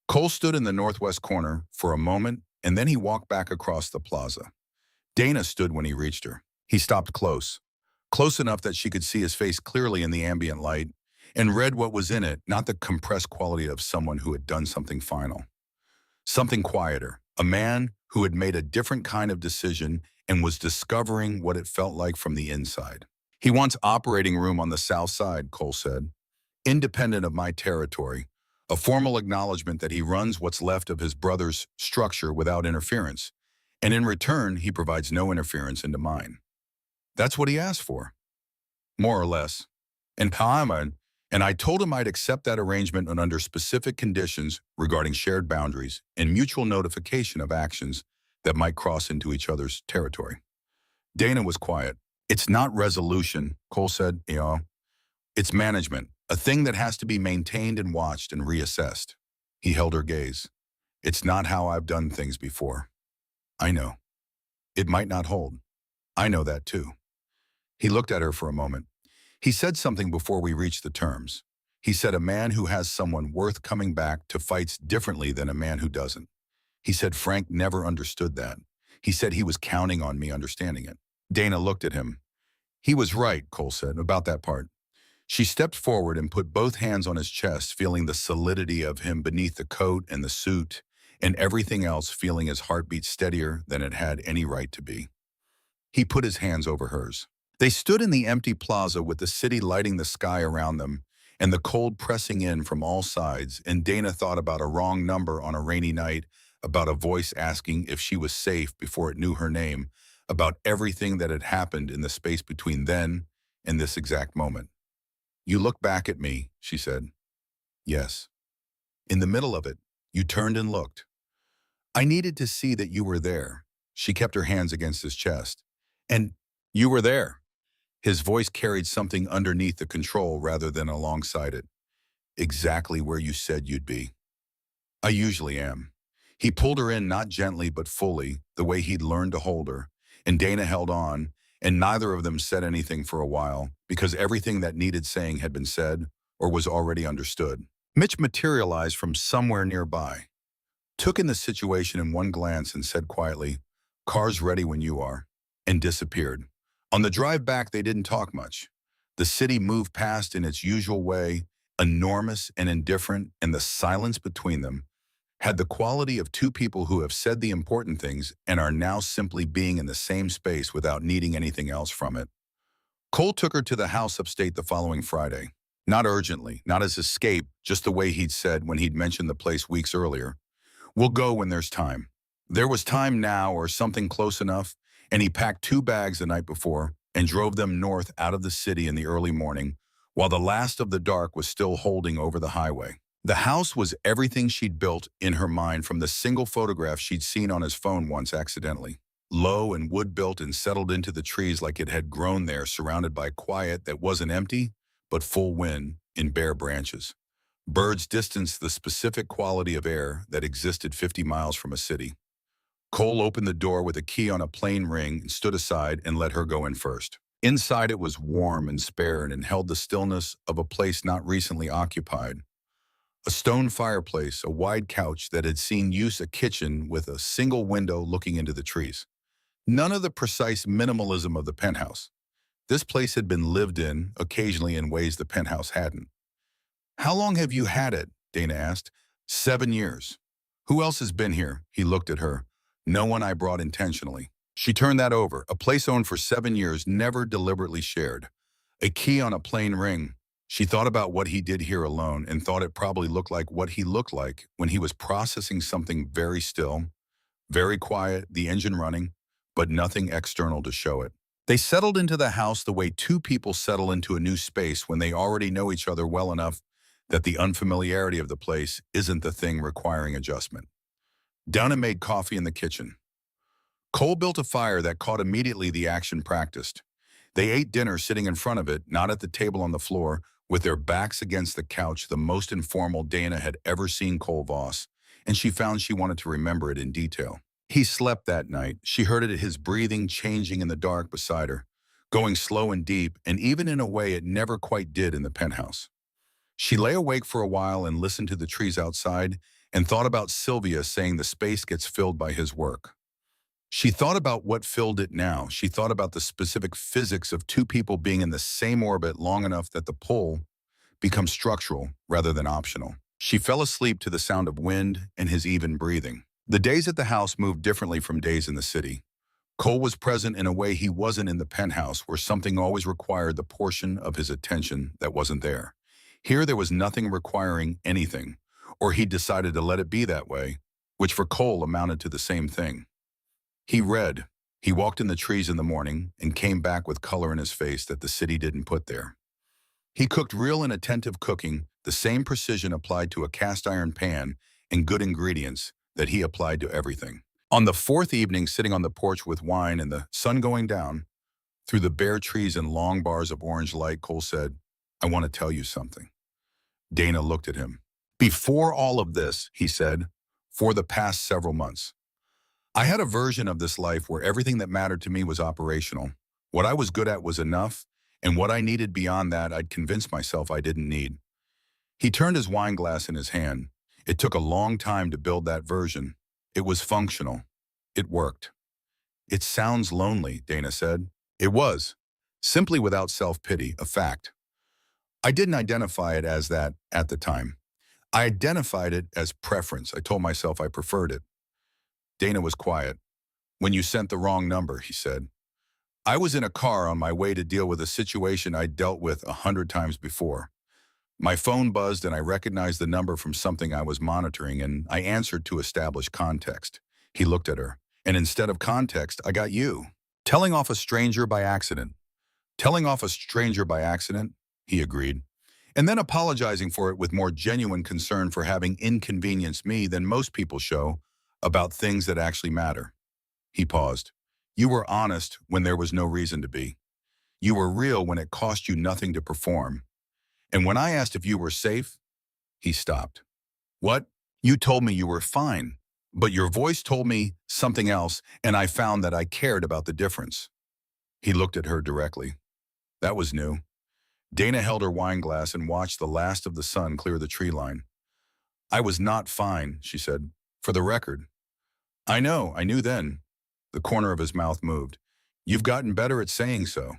Cole stood in the northwest corner for a moment, and then he walked back across the plaza. Dana stood when he reached her. He stopped close enough that she could see his face clearly in the ambient light, and read what was in it, not the compressed quality of someone who had done something final. Something quieter, a man who had made a different kind of decision and was discovering what it felt like from the inside. He wants operating room on the south side, Cole said, independent of my territory, a formal acknowledgement that he runs what's left of his brother's structure without interference, and in return, he provides no interference into mine. That's what he asked for, more or less. And I told him I'd accept that arrangement under specific conditions regarding shared boundaries and mutual notification of actions that might cross into each other's territory. Dana was quiet. It's not resolution, Cole said, it's management, a thing that has to be maintained and watched and reassessed. He held her gaze. It's not how I've done things before. I know. It might not hold. I know that too. He looked at her for a moment. He said something before we reached the terms. He said a man who has someone worth coming back to fights differently than a man who doesn't. He said Frank never understood that. He said he was counting on me understanding it. Dana looked at him. He was right, Cole said, about that part. She stepped forward and put both hands on his chest, feeling the solidity of him beneath the coat and the suit, and everything else feeling his heartbeat steadier than it had any right to be. He put his hands over hers. They stood in the empty plaza with the city lighting the sky around them and the cold pressing in from all sides, and Dana thought about a wrong number on a rainy night, about a voice asking if she was safe before it knew her name, about everything that had happened in the space between then and this exact moment. You look back at me, she said. Yes. In the middle of it, you turned and looked. I needed to see that you were there. She kept her hands against his chest. And you were there. His voice carried something underneath the control rather than alongside it. Exactly where you said you'd be. I usually am. He pulled her in not gently but fully, the way he'd learned to hold her, and Dana held on, and neither of them said anything for a while, because everything that needed saying had been said or was already understood. Mitch materialized from somewhere nearby, took in the situation in one glance and said quietly, "Car's ready when you are," and disappeared. On the drive back, they didn't talk much. The city moved past in its usual way, enormous and indifferent, and the silence between them had the quality of two people who have said the important things and are now simply being in the same space without needing anything else from it. Cole took her to the house upstate the following Friday. Not urgently, not as escape, just the way he'd said when he'd mentioned the place weeks earlier. We'll go when there's time. There was time now or something close enough, and he packed 2 bags the night before and drove them north out of the city in the early morning, while the last of the dark was still holding over the highway. The house was everything she'd built in her mind from the single photograph she'd seen on his phone once accidentally. Low and wood-built and settled into the trees like it had grown there, surrounded by quiet that wasn't empty, but full wind in bare branches. Birds distanced the specific quality of air that existed 50 miles from a city. Cole opened the door with a key on a plain ring and stood aside and let her go in first. Inside it was warm and spare and held the stillness of a place not recently occupied. A stone fireplace, a wide couch that had seen use, a kitchen with a single window looking into the trees. None of the precise minimalism of the penthouse. This place had been lived in, occasionally in ways the penthouse hadn't. "How long have you had it?" Dana asked. "7 years. "Who else has been here?" He looked at her. "No one I brought intentionally." She turned that over. A place owned for 7 years, never deliberately shared. A key on a plain ring. She thought about what he did here alone and thought it probably looked like what he looked like when he was processing something very still, very quiet, the engine running, but nothing external to show it. They settled into the house the way two people settle into a new space when they already know each other well enough that the unfamiliarity of the place isn't the thing requiring adjustment. Donna made coffee in the kitchen. Cole built a fire that caught immediately the action practiced. They ate dinner sitting in front of it, not at the table on the floor, with their backs against the couch, the most informal Dana had ever seen Cole Voss, and she found she wanted to remember it in detail. He slept that night. She heard it, his breathing changing in the dark beside her, going slow and deep, and even in a way it never quite did in the penthouse. She lay awake for a while and listened to the trees outside and thought about Sylvia saying the space gets filled by his work. She thought about what filled it now. She thought about the specific physics of two people being in the same orbit long enough that the pull becomes structural rather than optional. She fell asleep to the sound of wind and his even breathing. The days at the house moved differently from days in the city. Cole was present in a way he wasn't in the penthouse, where something always required the portion of his attention that wasn't there. Here there was nothing requiring anything, or he decided to let it be that way, which for Cole amounted to the same thing. He read. He walked in the trees in the morning and came back with color in his face that the city didn't put there. He cooked real and attentive cooking, the same precision applied to a cast iron pan and good ingredients that he applied to everything. On the fourth evening, sitting on the porch with wine and the sun going down, through the bare trees and long bars of orange light, Cole said, "I want to tell you something." Dana looked at him. "Before all of this," he said, "for the past several months, I had a version of this life where everything that mattered to me was operational. What I was good at was enough, and what I needed beyond that I'd convinced myself I didn't need." He turned his wine glass in his hand. It took a long time to build that version. It was functional. It worked. "It sounds lonely," Dana said. It was, simply without self-pity, a fact. I didn't identify it as that at the time. I identified it as preference. I told myself I preferred it. Dana was quiet. "When you sent the wrong number," he said. "I was in a car on my way to deal with a situation I'd dealt with 100 times before. My phone buzzed and I recognized the number from something I was monitoring, and I answered to establish context." He looked at her. "And instead of context, I got you. Telling off a stranger by accident." "Telling off a stranger by accident," he agreed. "And then apologizing for it with more genuine concern for having inconvenienced me than most people show about things that actually matter." He paused. "You were honest when there was no reason to be. You were real when it cost you nothing to perform. And when I asked if you were safe," he stopped. "What? You told me you were fine, but your voice told me something else, and I found that I cared about the difference." He looked at her directly. That was new. Dana held her wine glass and watched the last of the sun clear the tree line. "I was not fine," she said. "For the record." "I know, I knew then." The corner of his mouth moved. "You've gotten better at saying so.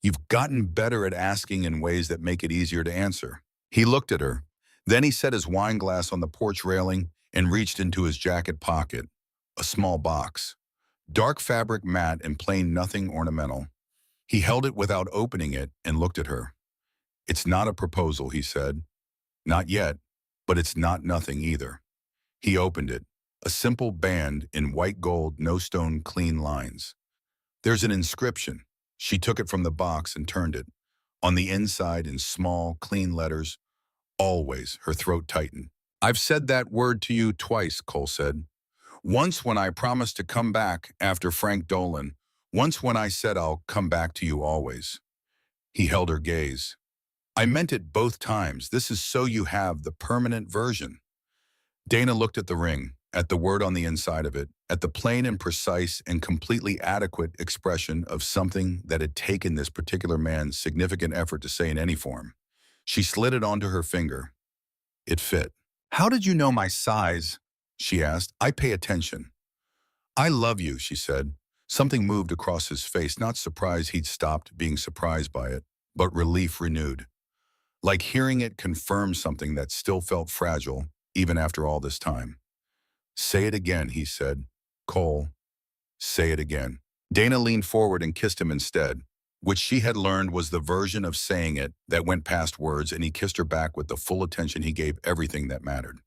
You've gotten better at asking in ways that make it easier to answer." He looked at her. Then he set his wine glass on the porch railing and reached into his jacket pocket. A small box. Dark fabric mat and plain, nothing ornamental. He held it without opening it and looked at her. "It's not a proposal," he said. "Not yet, but it's not nothing either." He opened it. A simple band in white gold, no stone, clean lines. "There's an inscription." She took it from the box and turned it. On the inside, in small, clean letters, "Always." Her throat tightened. "I've said that word to you twice," Cole said. "Once when I promised to come back after Frank Dolan. Once when I said I'll come back to you always." He held her gaze. "I meant it both times. This is so you have the permanent version." Dana looked at the ring, at the word on the inside of it, at the plain and precise and completely adequate expression of something that had taken this particular man's significant effort to say in any form. She slid it onto her finger. It fit. "How did you know my size?" she asked. "I pay attention." "I love you," she said. Something moved across his face, not surprise he'd stopped being surprised by it, but relief renewed. Like hearing it confirm something that still felt fragile, even after all this time. "Say it again," he said. "Cole, say it again." Dana leaned forward and kissed him instead, which she had learned was the version of saying it that went past words, and he kissed her back with the full attention he gave everything that mattered.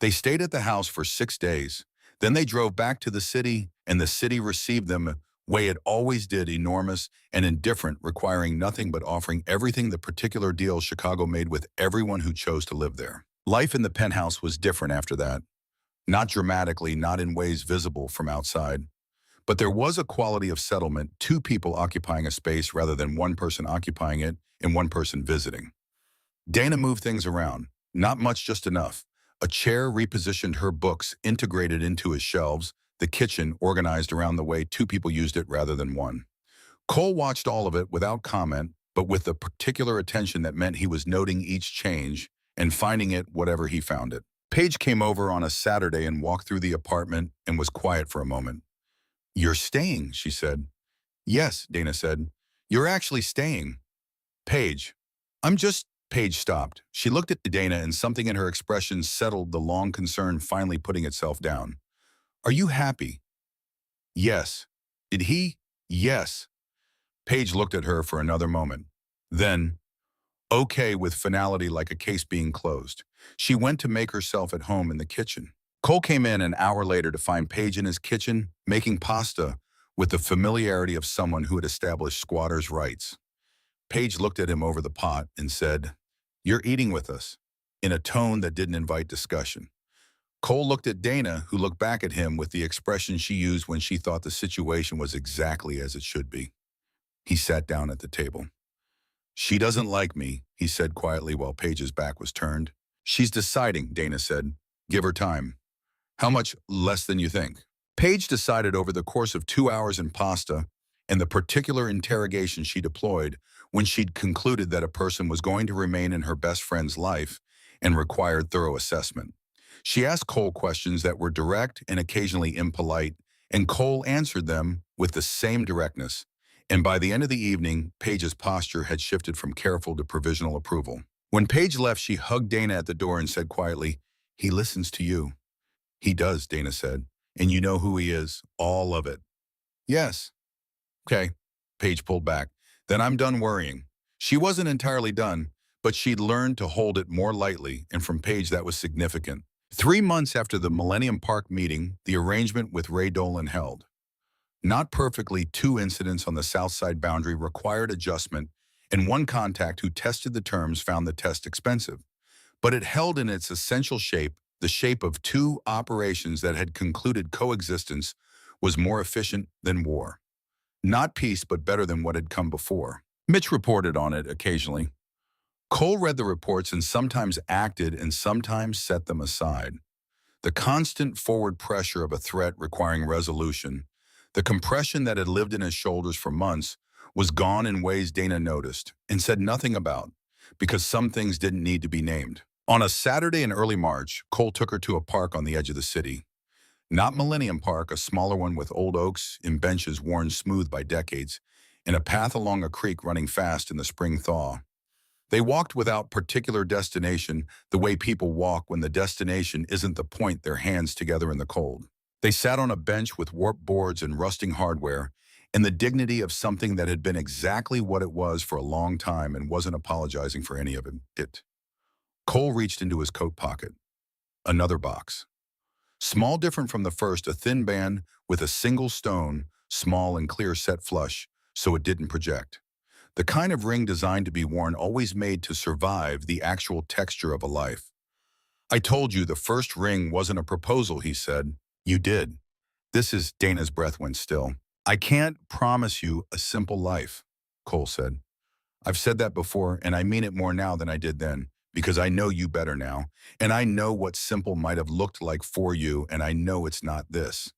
They stayed at the house for 6 days. Then they drove back to the city, and the city received them the way it always did, enormous and indifferent, requiring nothing but offering everything the particular deal Chicago made with everyone who chose to live there. Life in the penthouse was different after that. Not dramatically, not in ways visible from outside. But there was a quality of settlement, two people occupying a space rather than one person occupying it and one person visiting. Dana moved things around. Not much, just enough. A chair repositioned her books, integrated into his shelves, the kitchen organized around the way two people used it rather than one. Cole watched all of it without comment, but with the particular attention that meant he was noting each change and finding it whatever he found it. Paige came over on a Saturday and walked through the apartment and was quiet for a moment. "You're staying," she said. "Yes," Dana said. "You're actually staying." "Paige, I'm just—" Paige stopped. She looked at Dana and something in her expression settled the long concern finally putting itself down. "Are you happy?" "Yes." "Did he?" "Yes." Paige looked at her for another moment. Then, okay with finality like a case being closed, she went to make herself at home in the kitchen. Cole came in an hour later to find Paige in his kitchen, making pasta with the familiarity of someone who had established squatters' rights. Paige looked at him over the pot and said, "You're eating with us," in a tone that didn't invite discussion. Cole looked at Dana, who looked back at him with the expression she used when she thought the situation was exactly as it should be. He sat down at the table. "She doesn't like me," he said quietly while Paige's back was turned. "She's deciding," Dana said. "Give her time." "How much less than you think?" Paige decided over the course of 2 hours in pasta and the particular interrogation she deployed when she'd concluded that a person was going to remain in her best friend's life and required thorough assessment. She asked Cole questions that were direct and occasionally impolite, and Cole answered them with the same directness. And by the end of the evening, Paige's posture had shifted from careful to provisional approval. When Paige left, she hugged Dana at the door and said quietly, "He listens to you." "He does," Dana said. "And you know who he is, all of it." "Yes." "Okay." Paige pulled back. "Then I'm done worrying." She wasn't entirely done, but she'd learned to hold it more lightly, and from Paige that was significant. 3 months after the Millennium Park meeting, the arrangement with Ray Dolan held. Not perfectly, two incidents on the South Side boundary required adjustment, and one contact who tested the terms found the test expensive. But it held in its essential shape, the shape of two operations that had concluded coexistence was more efficient than war. Not peace, but better than what had come before. Mitch reported on it occasionally. Cole read the reports and sometimes acted and sometimes set them aside. The constant forward pressure of a threat requiring resolution, the compression that had lived in his shoulders for months, was gone in ways Dana noticed and said nothing about, because some things didn't need to be named. On a Saturday in early March, Cole took her to a park on the edge of the city. Not Millennium Park, a smaller one with old oaks and benches worn smooth by decades, and a path along a creek running fast in the spring thaw. They walked without particular destination, the way people walk when the destination isn't the point, their hands together in the cold. They sat on a bench with warped boards and rusting hardware, and the dignity of something that had been exactly what it was for a long time and wasn't apologizing for any of it. Cole reached into his coat pocket. Another box. Small, different from the first, a thin band with a single stone, small and clear, set flush, so it didn't project. The kind of ring designed to be worn, always made to survive the actual texture of a life. "I told you the first ring wasn't a proposal," he said. "You did." "This is—" Dana's breath went still. "I can't promise you a simple life," Cole said. "I've said that before, and I mean it more now than I did then, because I know you better now, and I know what simple might have looked like for you, and I know it's not this."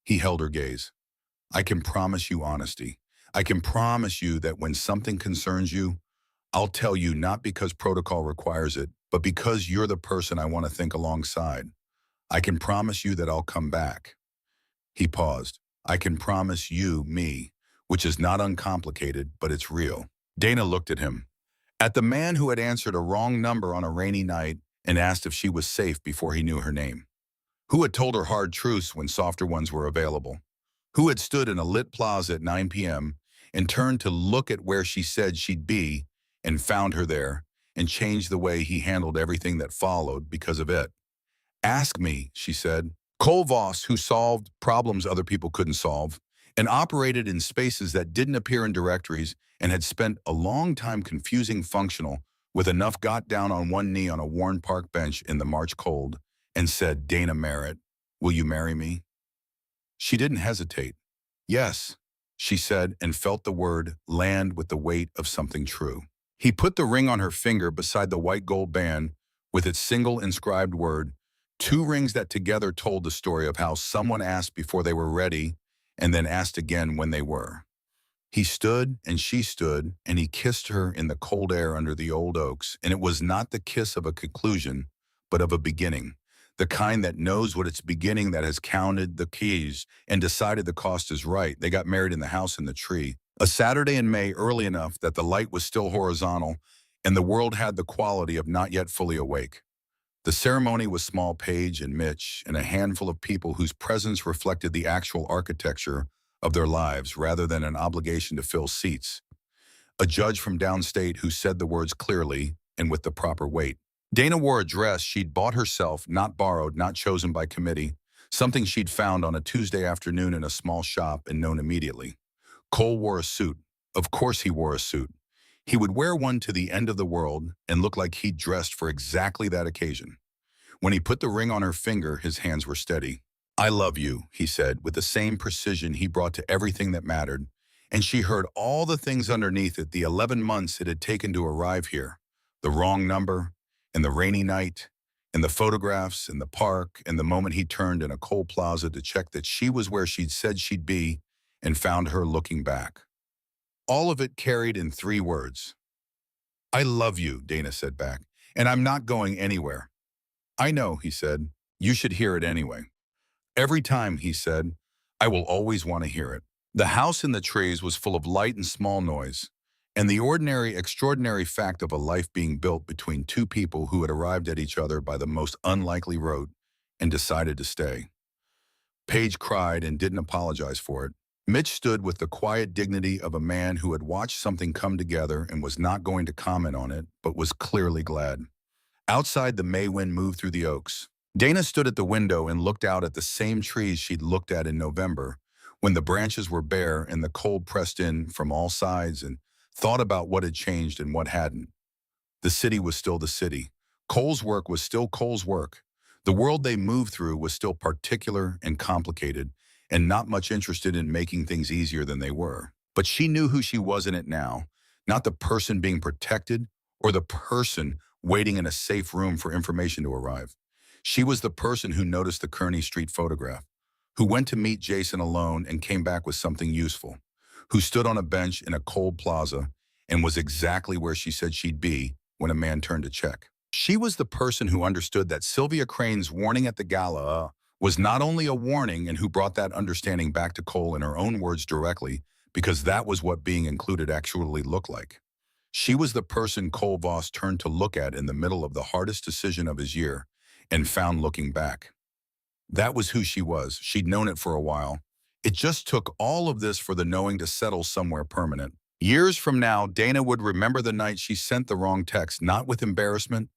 He held her gaze. "I can promise you honesty. I can promise you that when something concerns you, I'll tell you not because protocol requires it, but because you're the person I want to think alongside. I can promise you that I'll come back. He paused. I can promise you, me, which is not uncomplicated, but it's real. Dana looked at him. At the man who had answered a wrong number on a rainy night and asked if she was safe before he knew her name. Who had told her hard truths when softer ones were available? Who had stood in a lit plaza at 9 p.m. and turned to look at where she said she'd be and found her there and changed the way he handled everything that followed because of it? Ask me, she said. Cole Voss, who solved problems other people couldn't solve and operated in spaces that didn't appear in directories and had spent a long time confusing functional with enough got down on one knee on a worn park bench in the March cold and said, Dana Merritt, will you marry me? She didn't hesitate. Yes, she said, and felt the word land with the weight of something true. He put the ring on her finger beside the white gold band with its single inscribed word, two rings that together told the story of how someone asked before they were ready and then asked again when they were. He stood and she stood, and he kissed her in the cold air under the old oaks, and it was not the kiss of a conclusion, but of a beginning. The kind that knows what it's beginning, that has counted the keys and decided the cost is right. They got married in the house in the tree. A Saturday in May, early enough that the light was still horizontal, and the world had the quality of not yet fully awake. The ceremony was small Paige and Mitch and a handful of people whose presence reflected the actual architecture of their lives rather than an obligation to fill seats. A judge from downstate who said the words clearly and with the proper weight. Dana wore a dress she'd bought herself, not borrowed, not chosen by committee, something she'd found on a Tuesday afternoon in a small shop and known immediately. Cole wore a suit. Of course he wore a suit. He would wear one to the end of the world and look like he'd dressed for exactly that occasion. When he put the ring on her finger, his hands were steady. I love you, he said, with the same precision he brought to everything that mattered, and she heard all the things underneath it, the 11 months it had taken to arrive here. The wrong number, and the rainy night, and the photographs, and the park, and the moment he turned in a cold plaza to check that she was where she'd said she'd be, and found her looking back. All of it carried in 3 words. I love you, Dana said back, and I'm not going anywhere. I know, he said. You should hear it anyway. Every time, he said, I will always want to hear it. The house in the trees was full of light and small noise, and the ordinary, extraordinary fact of a life being built between 2 people who had arrived at each other by the most unlikely road and decided to stay. Paige cried and didn't apologize for it. Mitch stood with the quiet dignity of a man who had watched something come together and was not going to comment on it, but was clearly glad. Outside, the May wind moved through the oaks. Dana stood at the window and looked out at the same trees she'd looked at in November, when the branches were bare and the cold pressed in from all sides, and thought about what had changed and what hadn't. The city was still the city. Cole's work was still Cole's work. The world they moved through was still particular and complicated, and not much interested in making things easier than they were. But she knew who she was in it now, not the person being protected or the person waiting in a safe room for information to arrive. She was the person who noticed the Kearney Street photograph, who went to meet Jason alone and came back with something useful, who stood on a bench in a cold plaza and was exactly where she said she'd be when a man turned to check. She was the person who understood that Sylvia Crane's warning at the gala was not only a warning, and who brought that understanding back to Cole in her own words directly, because that was what being included actually looked like. She was the person Cole Voss turned to look at in the middle of the hardest decision of his year and found looking back. That was who she was. She'd known it for a while. It just took all of this for the knowing to settle somewhere permanent. Years from now, Dana would remember the night she sent the wrong text, not with embarrassment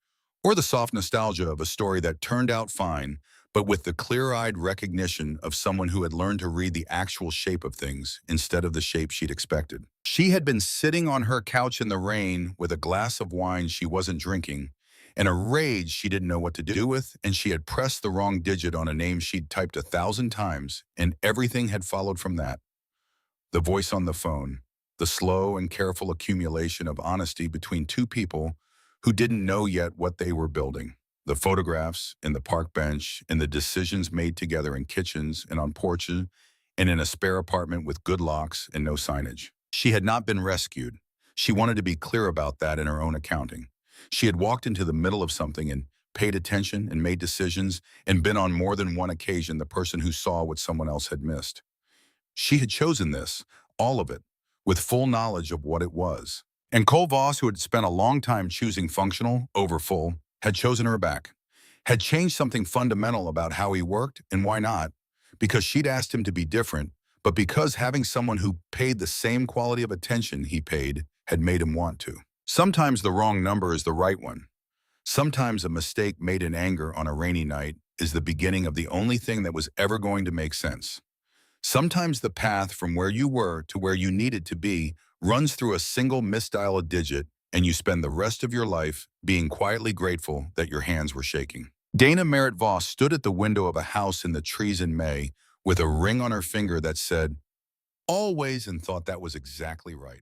or the soft nostalgia of a story that turned out fine, but with the clear-eyed recognition of someone who had learned to read the actual shape of things instead of the shape she'd expected. She had been sitting on her couch in the rain with a glass of wine she wasn't drinking, and a rage she didn't know what to do with, and she had pressed the wrong digit on a name she'd typed 1,000 times, and everything had followed from that. The voice on the phone, the slow and careful accumulation of honesty between 2 people who didn't know yet what they were building. The photographs in the park bench and the decisions made together in kitchens and on porches and in a spare apartment with good locks and no signage. She had not been rescued. She wanted to be clear about that in her own accounting. She had walked into the middle of something and paid attention and made decisions and been on more than one occasion the person who saw what someone else had missed. She had chosen this, all of it, with full knowledge of what it was. And Cole Voss, who had spent a long time choosing functional over full, had chosen her back, had changed something fundamental about how he worked and why not, because she'd asked him to be different, but because having someone who paid the same quality of attention he paid had made him want to. Sometimes the wrong number is the right one. Sometimes a mistake made in anger on a rainy night is the beginning of the only thing that was ever going to make sense. Sometimes the path from where you were to where you needed to be runs through a single misdial a digit, and you spend the rest of your life being quietly grateful that your hands were shaking. Dana Merritt Voss stood at the window of a house in the trees in May with a ring on her finger that said, "Always," and thought that was exactly right.